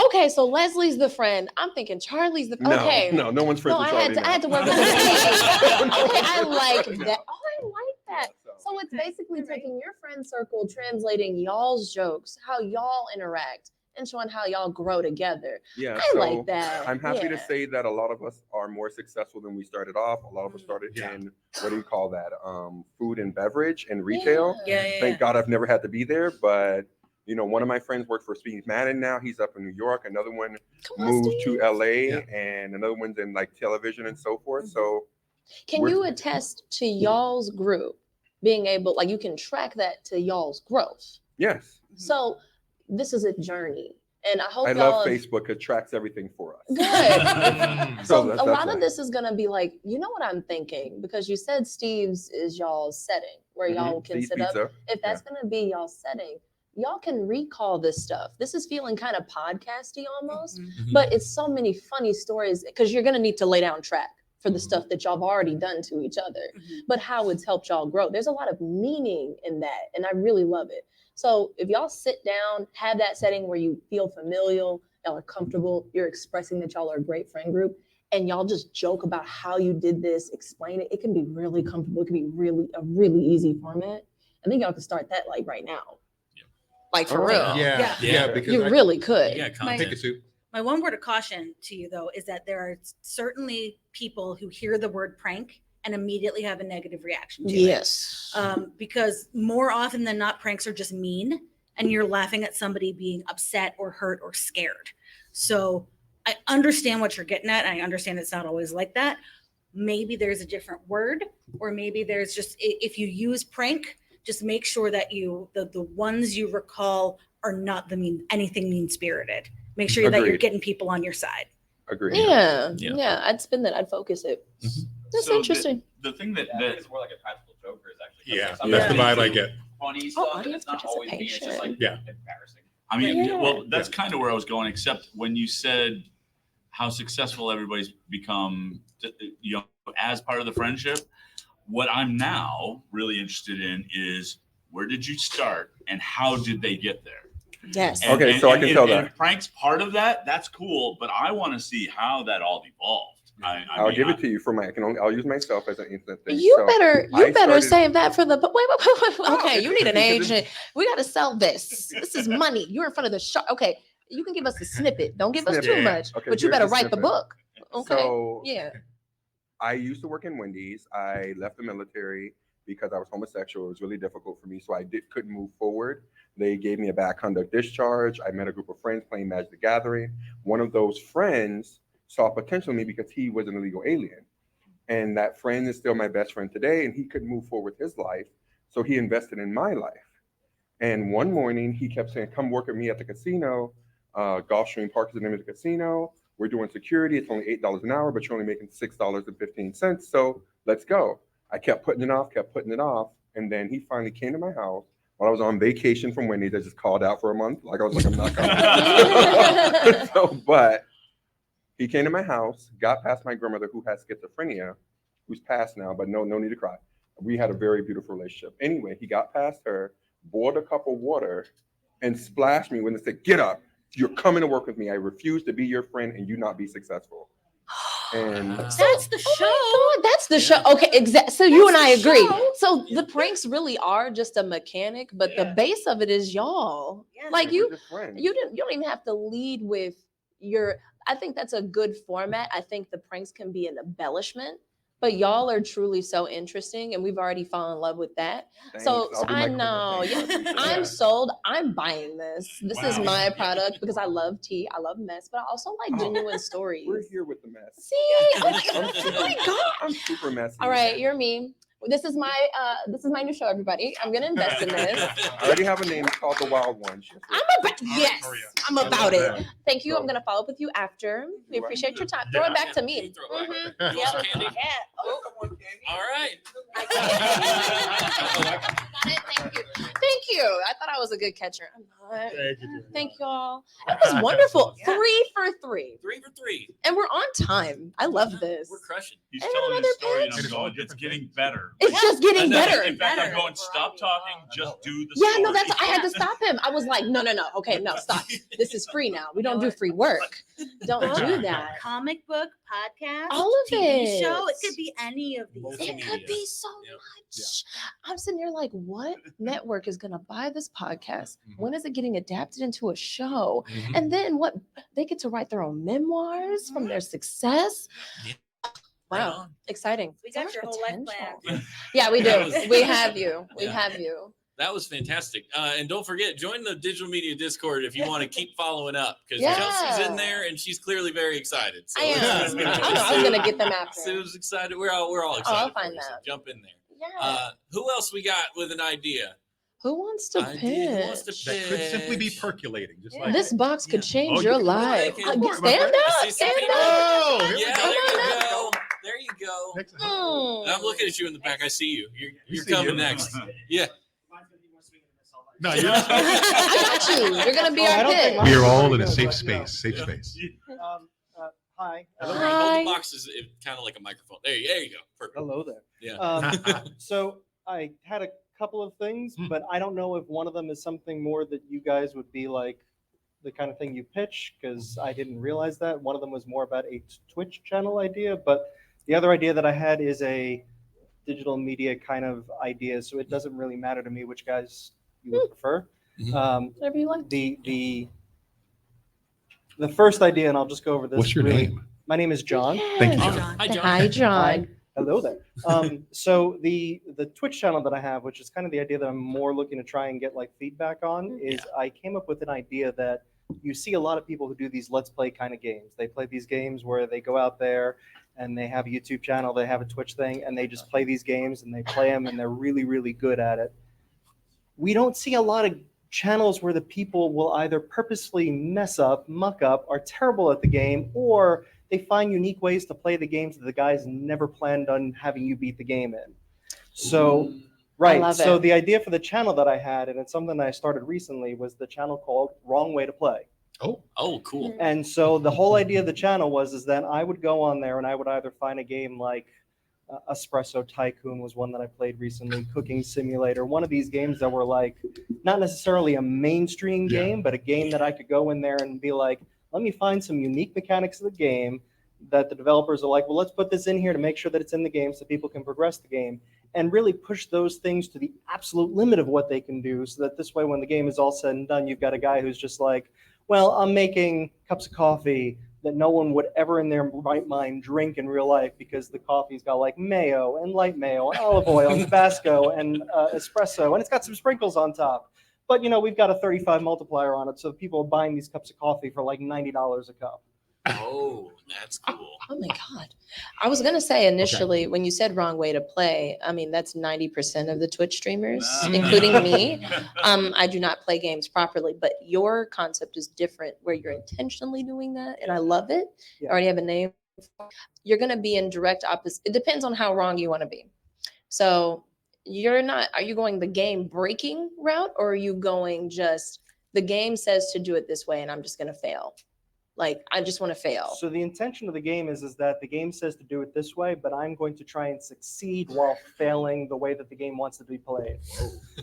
Okay, so Leslie's the friend. I'm thinking Charlie's the okay. No one's friends No, with I Charlie. had to work with the Okay, I like that. Oh, I like that. So it's basically taking your friend circle, translating y'all's jokes, how y'all interact, and showing how y'all grow together. Yeah, I like that. I'm happy to Yeah. say that a lot of us are more successful than we started off. A lot of us started Yeah. in what do you call that? Food and beverage and retail. Yeah. Thank God I've never had to be there, but you know, one of my friends works for Steve Madden now. He's up in New York. Another one Come on, moved Steve. to LA, Yeah. and another one's in like television and so forth. So Can we're- you attest to y'all's group being able, like, you can track that to y'all's growth? yes, So this is a journey, and I hope I y'all love have- Facebook. It tracks everything for us. Good. So that's a lot that. of this is gonna be like, you know what I'm thinking? Because you said Steve's is y'all's setting where y'all can Steve's sit up. Pizza. If that's gonna be y'all's setting, y'all can recall this stuff. This is feeling kind of podcasty almost, but it's so many funny stories because you're gonna need to lay down track for the stuff that y'all have already done to each other, but how it's helped y'all grow. There's a lot of meaning in that, and I really love it. So if y'all sit down, have that setting where you feel familial, y'all are comfortable, you're expressing that y'all are a great friend group, and y'all just joke about how you did this, explain it. It can be really comfortable. It can be really a really easy format. I think y'all can start that like right now. Like for Oh, real. Yeah. Because You really could. You got take content. it, Sue. My one word of caution to you, though, is that there are certainly people who hear the word prank and immediately have a negative reaction to Yes. it. Because more often than not, pranks are just mean, and you're laughing at somebody being upset or hurt or scared. So I understand what you're getting at, and I understand it's not always like that. Maybe there's a different word, or maybe there's just, if you use prank, just make sure that the ones you recall are not anything mean-spirited. Make sure that you're Agreed. getting people on your side. Agreed. Yeah. Yeah. I'd spin that. I'd focus it. That's So interesting. The thing that it's more like a practical joker is actually Yeah, some that's the of vibe I it's get. funny stuff, and audience it's not always mean. It's just like Yeah. embarrassing. I mean, Yeah. well, that's kind of where I was going, except when you said how successful everybody's become, you know, as part of the friendship. What I'm now really interested in is where did you start and how did they get there? Yes. And- Okay, and- so I and- can and- tell and that. Frank's part of that. That's cool, but I want to see how that all evolved. I'll give it to you for I'll use myself as an instant thing. You So better I started- save that for the. Wait. Oh, Okay, it's you need an interesting 'cause agent. We got to sell this. This is money. You're in front of the shark. Okay, you can give us a snippet. Don't give us too Snippet. much, Okay, but you here's better the write the snippet. book. Okay. So Yeah. I used to work in Wendy's. I left the military because I was homosexual. It was really difficult for me, so I couldn't move forward. They gave me a bad conduct discharge. I met a group of friends playing Magic the Gathering. One of those friends saw potential in me because he was an illegal alien. And that friend is still my best friend today, and he couldn't move forward with his life, so he invested in my life. And one morning, he kept saying, come work with me at the casino. Gulfstream Park is the name of the casino. We're doing security. It's only $8 an hour, but you're only making $6.15. So let's go. I kept putting it off. And then he finally came to my house while I was on vacation from Wendy's. I just called out for a month. Like I was like, I'm not coming. But he came to my house, got past my grandmother who has schizophrenia, who's passed now, but no need to cry. We had a very beautiful relationship. Anyway, he got past her, boiled a cup of water, and splashed me when they said, get up. You're coming to work with me. I refuse to be your friend and you not be successful. And That's the show. Oh my God, that's the show. Okay, exactly. So you and I agree. So the pranks really are just a mechanic, but the base of it is y'all. Yeah. Like we're just friends. you don't even have to lead with your. I think that's a good format. I think the pranks can be an embellishment, but y'all are truly so interesting, and we've already fallen in love with that. Thanks. So I'll do I my know. Christmas thing. I appreciate I'm that. sold. I'm buying this. This is Wow. my product because I love tea. I love mess, but I also like genuine stories. We're here with the mess. See? Oh my God. I'm super messy. All right, you're me. This is my new show, everybody. I'm gonna invest in this. I already have a name. It's called The Wild One. I'm about yes, Maria. I'm I love about that. it. Thank you. So- I'm gonna follow up with you after. We You're appreciate your time. Yeah. Throw it back to me. Throw it back. Mhm. You want some candy? Oh, All right. I got it. Thank you. Thank you. I thought I was a good catcher. I'm not. Thank y'all. It was wonderful. 3 for 3. 3 for 3. And we're on time. I love this. We're crushing. He's And telling another his story, and pitch. I'm going, it's getting better. It's just getting Another- better. In fact, I'm Better. going, stop talking, just do the Yeah, story. no, that's I had to stop him. I was like, no. Okay, no, stop. This is free now. We don't do free work. Don't do that. Comic book, podcast, All of TV it. show. It could be any of these. It could be so Yep. much. I'm sitting here like, what network is going to buy this podcast? Mhm. When is it getting adapted into a show? Mhm. And then what? They get to write their own memoirs from their success. Yeah. Wow, Right on. exciting. We So got much your whole life potential. plan. Yeah, we That do. was- We have you. We Yeah. have you. That was fantastic. And don't forget, join the digital media Discord if you want to keep following up, because Yeah. Chelsea's in there and she's clearly very excited. So I am. it's gonna- I was gonna get them after. Sue's excited. We're all excited. I'll for find you, so that. jump in there. Yeah. Who else we got with an idea? Who wants to Idea. Who wants to pitch? That could simply be pitch? percolating, just Yeah. like This box could Yeah. change Oh, your you- life. Well, they can- Stand I up. see some Stand people. up. Oh, here we Yeah, go. there you on go. There you go. Next- Mm. I'm looking at you in the back. I see you. You're see coming you. next. Yeah. No, you're I got you. You're gonna be I our don't think pitch. mine- We are all in a Good, safe but, you know. space. Safe space. Hi. Hold Hi. the boxes kind of like a microphone. There you go. Perfect. Hello there. Yeah. So I had a couple of things, Hmm. but I don't know if one of them is something more that you guys would be like the kind of thing you pitch, because I didn't realize that. One of them was more about a Twitch channel idea, but the other idea that I had is a digital media kind of idea. So it doesn't really matter to me which guys you would prefer. Mhm. Whatever you like. The first idea, and I'll just go over this. What's your really- name? My name is John. Thank you, Yes. John. Hi, John. Hi, John. Hello there. So the Twitch channel that I have, which is kind of the idea that I'm more looking to try and get like feedback on, is I came up with an idea that you see a lot of people who do these let's play kind of games. They play these games where they go out there and they have a YouTube channel, they have a Twitch thing, and they just play these games and they play them and they're really, really good at it. We don't see a lot of channels where the people will either purposely mess up, muck up, are terrible at the game, or they find unique ways to play the games that the guys never planned on having you beat the game in. So, right. love So it. the idea for the channel that I had, and it's something that I started recently, was the channel called Wrong Way to Play. Oh, cool. And so the whole idea of the channel was that I would go on there and I would either find a game like Espresso Tycoon was one that I played recently, Cooking Simulator, one of these games that were like not necessarily a mainstream Yeah. game, but a game that I could go in there and be like, let me find some unique mechanics of the game that the developers are like, well, let's put this in here to make sure that it's in the game so people can progress the game, and really push those things to the absolute limit of what they can do, so that this way, when the game is all said and done, you've got a guy who's just like, well, I'm making cups of coffee that no one would ever in their right mind drink in real life, because the coffee's got like mayo and light mayo and olive oil and Tabasco and espresso, and it's got some sprinkles on top. But, you know, we've got a 35 multiplier on it, so people are buying these cups of coffee for like $90 a cup. Oh, that's cool. Oh my God. I was gonna say initially when you said wrong way to play, I mean that's 90% of the Twitch streamers, including me. I do not play games properly, but your concept is different where you're intentionally doing that, and I love it. You Yeah. already have a name. You're gonna be in direct opposite. It depends on how wrong you want to be. So are you going the game breaking route, or are you going just the game says to do it this way and I'm just gonna fail? Like, I just want to fail. So the intention of the game is that the game says to do it this way, but I'm going to try and succeed while failing the way that the game wants it to be played.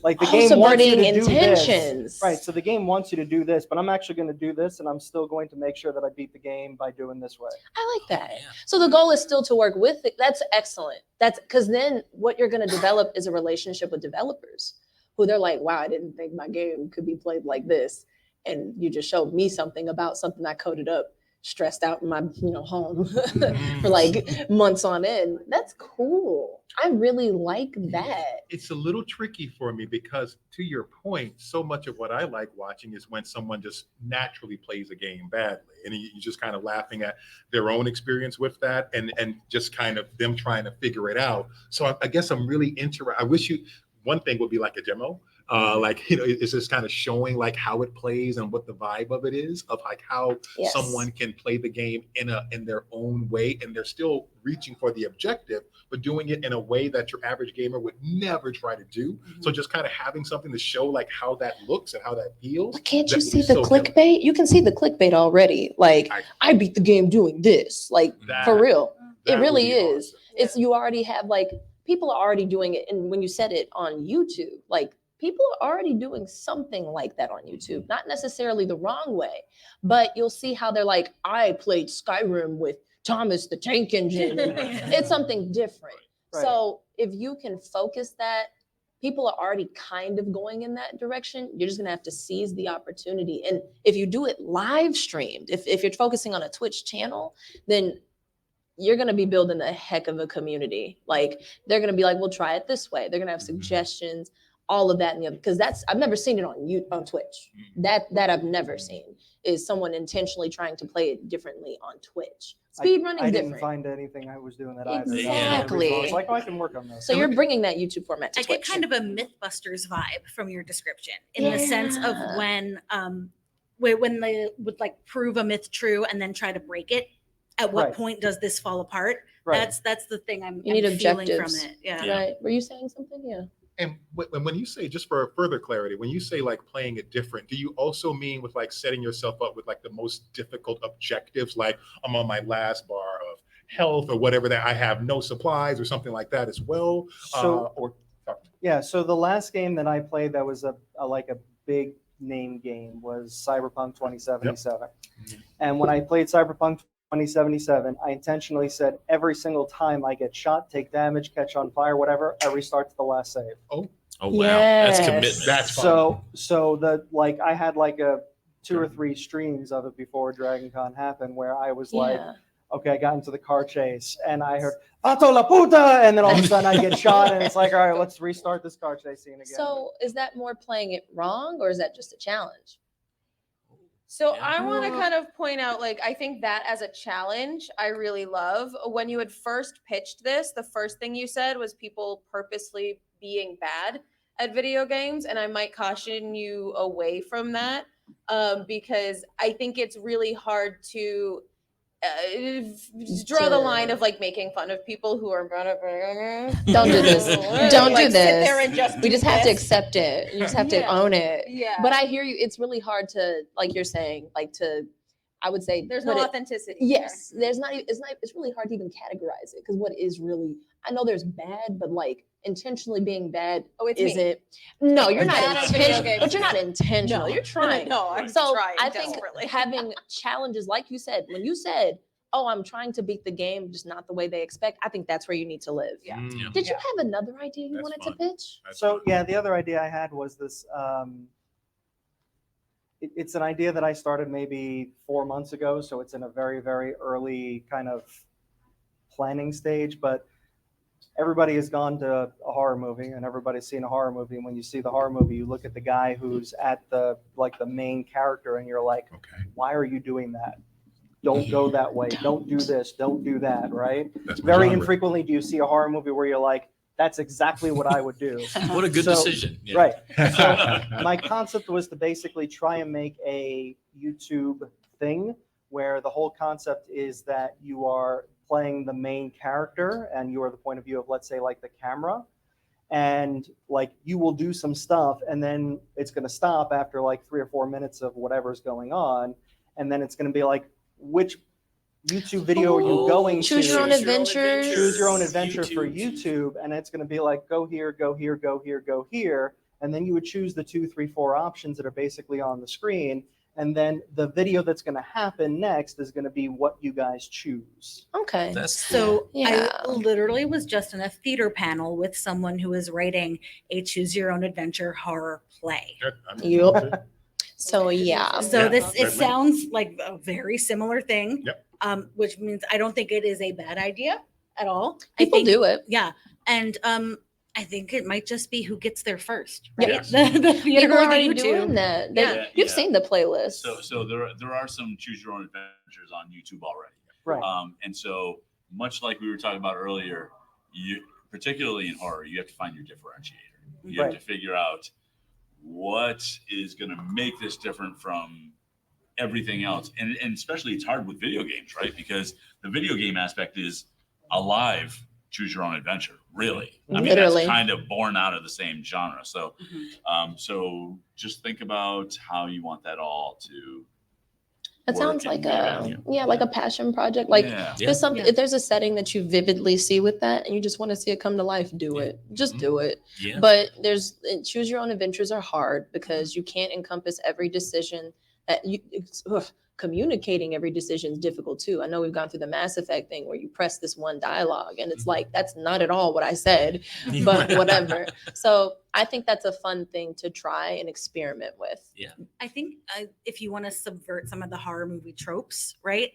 Like the game wants you to subverting do this. intentions. Right, so the game wants you to do this, but I'm actually going to do this, and I'm still going to make sure that I beat the game by doing this way. I like that. Yeah. So the goal is still to work with it. That's excellent. That's because then what you're going to develop is a relationship with developers who they're like, wow, I didn't think my game could be played like this. And you just showed me something about something I coded up, stressed out in my home for like months on end. That's cool. I really like that. It's a little tricky for me because, to your point, so much of what I like watching is when someone just naturally plays a game badly, and you're just kind of laughing at their own experience with that, and just kind of them trying to figure it out. So I guess I'm really interested. I wish one thing would be like a demo, Like, it's just kind of showing like how it plays and what the vibe of it is, of like how Yes. someone can play the game in their own way, and they're still reaching for the objective, but doing it in a way that your average gamer would never try to do. So just kind of having something to show like how that looks and how that feels. But can't you that see is the so clickbait? You can see the clickbait already. Like, I beat the game doing this. Like, for real. It that would really be is. awesome. It's you already have like people are already doing it. And when you said it on YouTube, like people are already doing something like that on YouTube. Not necessarily the wrong way, but you'll see how they're like, I played Skyrim with Thomas the Tank Engine. And it's something different. Right. So if you can focus that, people are already kind of going in that direction. You're just gonna have to seize the opportunity. And if you do it live streamed, if you're focusing on a Twitch channel, then you're going to be building a heck of a community. Like they're going to be like, we'll try it this way. They're going to have suggestions, all of that and the other. Because I've never seen it on Twitch. That I've never seen is someone intentionally trying to play it differently on Twitch. Speed running's I didn't different. find anything I was doing that either. Exactly. I was like, oh, I can work on this. So you're bringing that YouTube format to I Twitch. get kind of a Mythbusters vibe from your description in the sense of Yeah. when they would like prove a myth true and then try to break it. At what Right. point does this fall apart? Right. That's the thing I'm You need feeling objectives. from it. Yeah. Right. Were you saying something? Yeah. And when you say, just for further clarity, when you say like playing it different, do you also mean with like setting yourself up with like the most difficult objectives, like I'm on my last bar of health or whatever, that I have no supplies or something like that as well? So- Yeah, so the last game that I played that was a big name game was Cyberpunk 2077. And when I played Cyberpunk 2077, I intentionally said every single time I get shot, take damage, catch on fire, whatever, I restart to the last save. Oh wow, that's commitment. That's fun. So I had like a 2 or 3 streams of it before DragonCon happened where I was like, okay, I got into the car chase and I heard "Pato la puta," and then all of a sudden I get shot and it's like, all right, let's restart this car chase scene again. So is that more playing it wrong or is that just a challenge? So I want to kind of point out, like, I think that as a challenge, I really love. When you had first pitched this, the first thing you said was people purposely being bad at video games. And I might caution you away from that because I think it's really hard to draw the line of like making fun of people who are Don't do this. Don't like, do sit this. there and just We do just have to this. accept it. You just have to Yeah. own it. Yeah. But I hear you. It's really hard to, like you're saying, like I would say There's put no it- authenticity. Yes, it's really hard to even categorize it because what is really, I know there's bad, but like intentionally being bad it's me. isn't. No, you're not Bad at video intentional, games. but you're not intentional. No. You're trying. No, I'm so trying I think desperately. having challenges, like you said, when you said, "Oh, I'm trying to beat the game, just not the way they expect," I think that's where you need to live. Yeah. Did you have another idea you That's wanted fun. to pitch? So yeah, the other idea I had was this. It's an idea that I started maybe 4 months ago, so it's in a very, very early kind of planning stage. But everybody has gone to a horror movie, and everybody's seen a horror movie. And when you see the horror movie, you look at the guy who's at the main character, and you're like, why are you doing that? Don't go that way. Don't do this. Don't do that. Right? That's my Very genre. infrequently do you see a horror movie where you're like, that's exactly what I would do. What a good So- decision. Yeah. Right. So my concept was to basically try and make a YouTube thing where the whole concept is that you are playing the main character and you are the point of view of, let's say, like the camera. And like you will do some stuff and then it's going to stop after like 3 or 4 minutes of whatever's going on. And then it's going to be like, which YouTube video are you going to? Choose your own adventures. Choose your own adventure for YouTube, and it's going to be like go here, go here, go here, go here, and then you would choose the 2, 3, 4 options that are basically on the screen, and then the video that's going to happen next is going to be what you guys choose. Okay. That's So Yeah. I literally was just in a theater panel with someone who is writing a choose your own adventure horror play. Yup. So yeah. So Yeah, this it certainly. sounds like a very similar thing. Yep. Which means I don't think it is a bad idea at all. People I think, do it. Yeah. And I think it might just be who gets there first, right? Yes. The theater People or are the already YouTube. doing that. Yeah. You've seen the playlist. So there are some choose your own adventures on YouTube already. Right. And so much like we were talking about earlier, you particularly in horror, you have to find your differentiator. You have Right. to figure out what is going to make this different from everything else? And especially it's hard with video games, right? Because the video game aspect is alive, choose your own adventure, really. I mean, Literally. that's kind of born out of the same genre. So, so just think about how you want that all to. It sounds work like and like a passion project. Like Yeah. there's something, if there's a setting that you vividly see with that and you just want to see it come to life, do it. Just do it. Yeah. But choose your own adventures are hard because you can't encompass every decision that communicating every decision is difficult too. I know we've gone through the Mass Effect thing where you press this one dialogue and it's like, that's not at all what I said, but whatever. So I think that's a fun thing to try and experiment with. Yeah. I think if you want to subvert some of the horror movie tropes, right?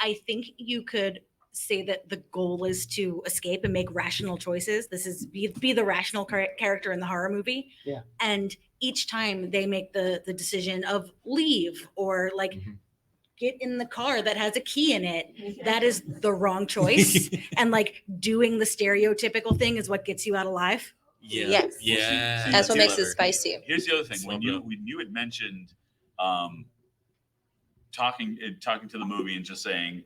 I think you could say that the goal is to escape and make rational choices. This is be the rational character in the horror movie. Yeah. And each time they make the decision of leave or like get in the car that has a key in it, that is the wrong choice. And like doing the stereotypical thing is what gets you out alive. Yeah. Yes. Yeah. That's what makes it Clever. spicy. Here's the other thing: Slow when you had mentioned talking to the movie and just saying,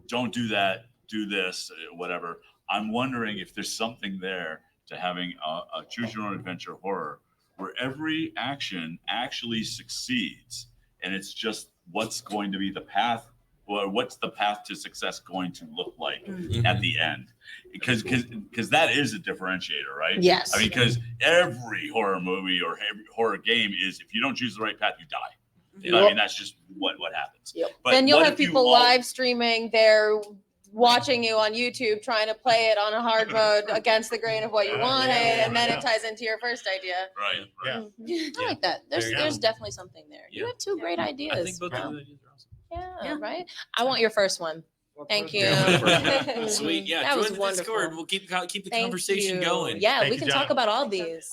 "Don't do that, do this, whatever." I'm wondering if there's something there to having a choose your own adventure horror where every action actually succeeds, and it's just what's going to be the path, or what's the path to success going to look like at the end, because that is a differentiator, right? Yes. I mean, because every horror movie or every horror game is, if you don't choose the right path, you die. I mean, that's just what happens. Yep. But Then you'll what have if you people all- live streaming their watching you on YouTube trying to play it on a hard mode against the grain of what you wanted, and then it ties into your first idea. Right. Yeah. I like that. There you go. There's definitely something there. You Yeah. have two great ideas. I think both of those ideas are awesome. Yeah, right. I want your first one. Thank you. Yeah. Sweet. Yeah. That Join was the wonderful. Discord. We'll keep the Thank conversation you. going. Yeah, Thank we you, can John. talk about all these.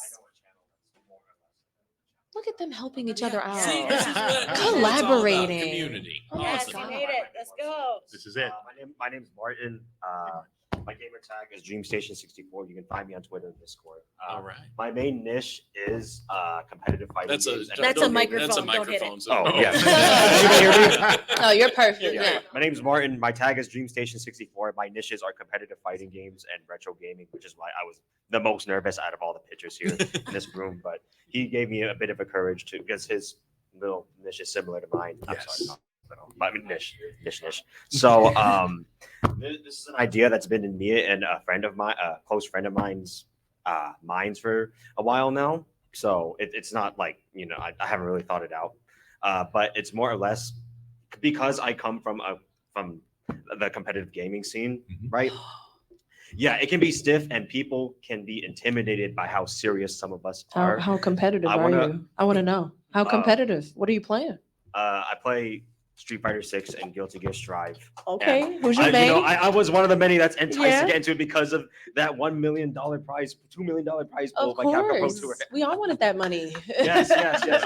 Look at them helping each other out. See, this is what it's all about, Collaborating. community. Yes, Awesome. we made it. Let's go. This is it. My name's Martin. My gamer tag is DreamStation64. You can find me on Twitter and Discord. All right. My main niche is competitive fighting That's games. a and That's a microphone. That's a Don't hit it. microphone. So Oh, yeah. You can hear me? Oh, you're perfect. Yeah. Yeah. My name's Martin. My tag is DreamStation64. My niches are competitive fighting games and retro gaming, which is why I was the most nervous out of all the pitchers here in this room. But he gave me a bit of a courage to, because his little niche is similar to mine. I'm Yes. sorry, not little, but niche. So this is an idea that's been in me and a friend of mine, a close friend of mine's minds for a while now. So it's not like, I haven't really thought it out. But it's more or less because I come from the competitive gaming scene, right? Yeah, it can be stiff and people can be intimidated by how serious some of us are. How competitive I are wanna- you? I want to know. How competitive? What are you playing? I play Street Fighter 6 and Guilty Gear Strive. Okay, who's your main? I was one of the many that's enticed Yeah. to get into it because of that $1 million prize, $2 million prize pool Of by Capcom Pro course, Tour. we all wanted that money. Yes.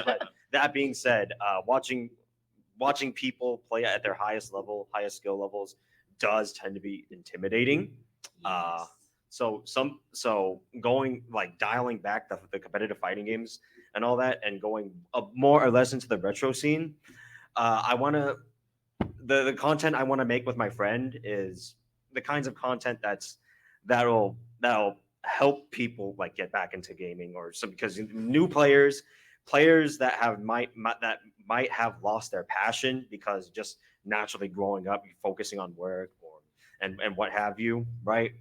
But that being said, watching people play at their highest skill levels does tend to be intimidating. So going like dialing back the competitive fighting games and all that, and going more or less into the retro scene. I want to the content I want to make with my friend is the kinds of content that'll help people like get back into gaming, or some, because new players that might have lost their passion because just naturally growing up focusing on work and what have you, right?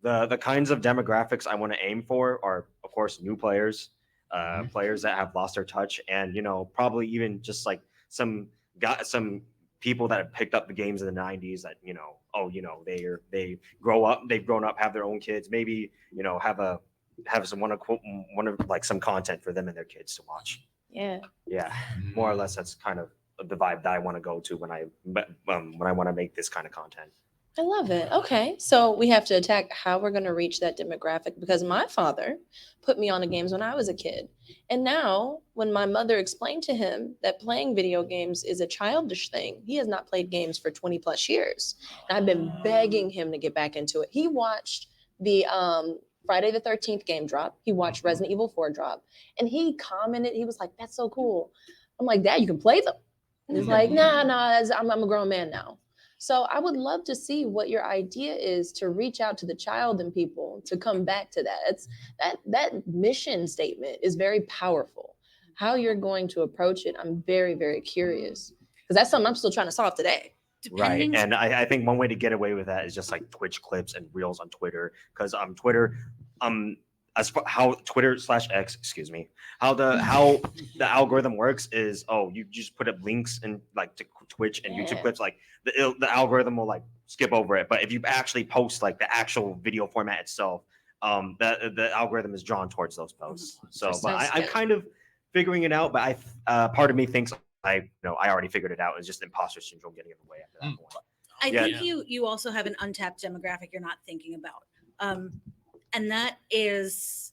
The kinds of demographics I want to aim for are, of course, new players, players that have lost their touch, and probably even just like some people that have picked up the games in the 90s that they've grown up, have their own kids, maybe have some content for them and their kids to watch. Yeah. More or less that's kind of the vibe that I want to go to when I want to make this kind of content. I love it. Okay. So we have to attack how we're going to reach that demographic, because my father put me on the games when I was a kid. And now when my mother explained to him that playing video games is a childish thing, he has not played games for 20 plus years. And I've been begging him to get back into it. He watched the Friday the 13th game drop. He watched Resident Evil 4 drop. And he commented, he was like, that's so cool. I'm like, Dad, you can play them. And he's like, nah, I'm a grown man now. So I would love to see what your idea is to reach out to the child in people to come back to that. It's that mission statement is very powerful. How you're going to approach it, I'm very, very curious. Because that's something I'm still trying to solve today. Right. And I think one way to get away with that is just like Twitch clips and reels on Twitter. Because Twitter, as far how Twitter/X, excuse me, how the algorithm works is, you just put up links and like to Twitch and YouTube clips, like the algorithm will like skip over it. But if you actually post like the actual video format itself, the algorithm is drawn towards those posts. So, but I'm kind of figuring it out. But part of me thinks I already figured it out. It's just imposter syndrome getting in the way after that point. I think you also have an untapped demographic you're not thinking about. And that is,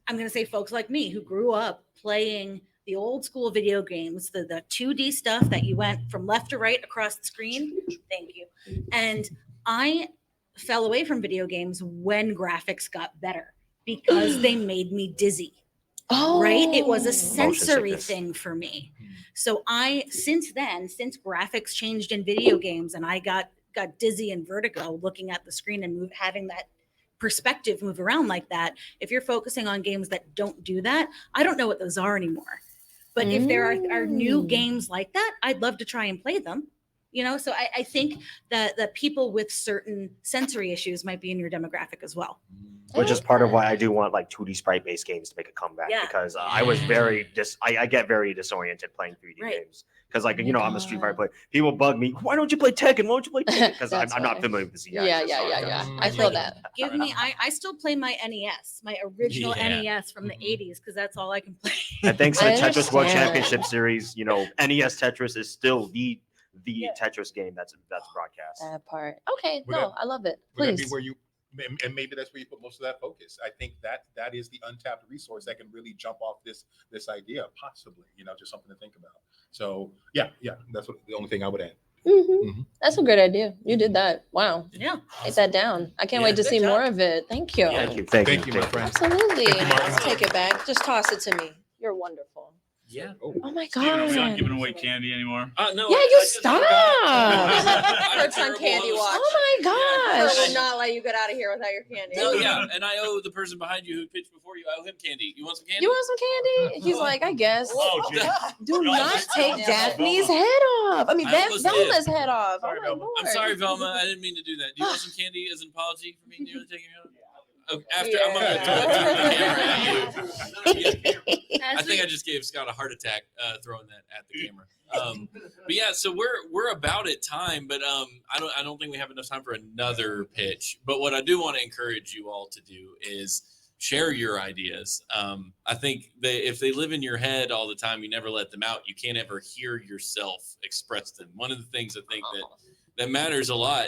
I'm going to say folks like me who grew up playing the old school video games, the 2D stuff that you went from left to right across the screen. Thank you. And I fell away from video games when graphics got better because they made me dizzy. Right? It was a sensory thing for me. So since graphics changed in video games and I got dizzy and vertigo looking at the screen and having that perspective move around like that, if you're focusing on games that don't do that, I don't know what those are anymore. But if there are new games like that, I'd love to try and play them. So I think that people with certain sensory issues might be in your demographic as well. Which is part of why I do want like 2D sprite-based games to make a comeback, because I was I get very disoriented playing 3D games. Because I'm a Street Fighter player. People bug me, why don't you play Tekken? Why don't you play Tekken? Because I'm not familiar with the CI. Yeah. I feel that. Give me, I still play my NES, my original NES from the 80s, because that's all I can play. And thanks to the Tetris World Championship Series, NES Tetris is still the Tetris game that's broadcast. That part. Okay, I love it. Would that Please. be where you, and maybe that's where you put most of that focus. I think that is the untapped resource that can really jump off this idea, possibly, just something to think about. So yeah, that's the only thing I would add. That's a great idea. You did that. Wow. Yeah. Write that down. I can't wait to see more of it. Thank you. Thank you, my friend. Absolutely. Thank you, Martin. Let's take it back. Just toss it to me. You're wonderful. Yeah. Oh my Steven, are we not God. giving away candy anymore? No. Yeah, you stop. Kurt's on candy watch. Oh my Kurt gosh. will not let you get out of here without your candy. No, yeah, and I owe the person behind you who pitched before you. I owe him candy. You want some candy? You want some candy? He's like, I guess. Oh, geez. Do No, not just- take Yeah. Daphne's head off. I mean, I almost did. Velma's head off. Sorry, Oh my Velma. Lord. I'm sorry, Velma. I didn't mean to do that. Do you want some candy as an apology for me nearly taking you out? Okay, after I'm gonna throw it to the camera at you. I think I just gave Scott a heart attack throwing that at the camera. But yeah, so we're about at time, but I don't think we have enough time for another pitch. But what I do want to encourage you all to do is share your ideas. I think if they live in your head all the time, you never let them out. You can't ever hear yourself express them. One of the things I think that matters a lot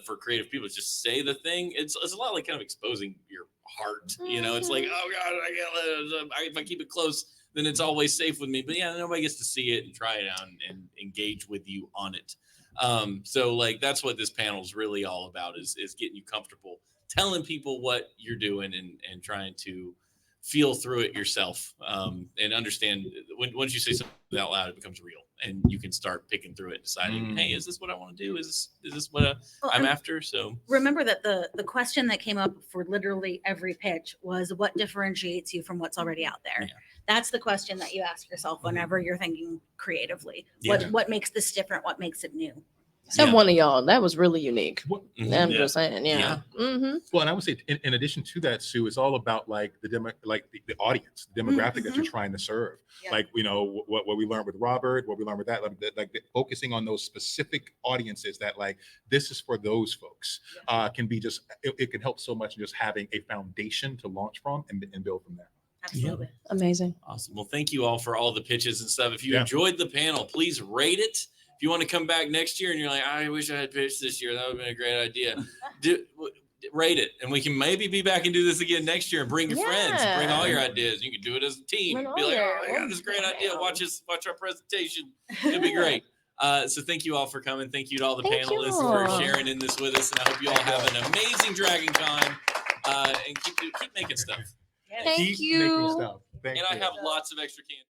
for creative people is just say the thing. It's a lot like kind of exposing your heart. It's like, oh God, I can't if I keep it close, then it's always safe with me. But yeah, nobody gets to see it and try it out and engage with you on it. So like that's what this panel is really all about is getting you comfortable, telling people what you're doing and trying to feel through it yourself and understand once you say something out loud, it becomes real and you can start picking through it, deciding, hey, is this what I want to do? Is this what I'm after? So remember that the question that came up for literally every pitch was what differentiates you from what's already out there? Yeah. That's the question that you ask yourself whenever you're thinking creatively. What makes this different? What makes it new? Except one of y'all, that was really unique. I'm Yeah. just saying, Well, and I would say, in addition to that, Sue, it's all about like the audience, the demographic that you're trying to serve. Yeah. Like what we learned with Robert, what we learned with that, like focusing on those specific audiences that like this is for those folks. Can be just it can help so much in just having a foundation to launch from and build from there. Absolutely. Yeah. Amazing. Awesome. Well, thank you all for all the pitches and stuff. If you enjoyed the panel, please rate it. If you want to come back next year and you're like, I wish I had pitched this year, that would have been a great idea. Rate it, and we can maybe be back and do this again next year and bring your friends, bring all your ideas. You can do it as a team. Be like, oh, I got this great idea. Watch our presentation. It'd be great. So thank you all for coming. Thank you to all the panelists for sharing in this with us, and I hope you all have an amazing DragonCon. and keep making stuff. Thank Keep you. making stuff. Thank And I you. have lots of extra candy.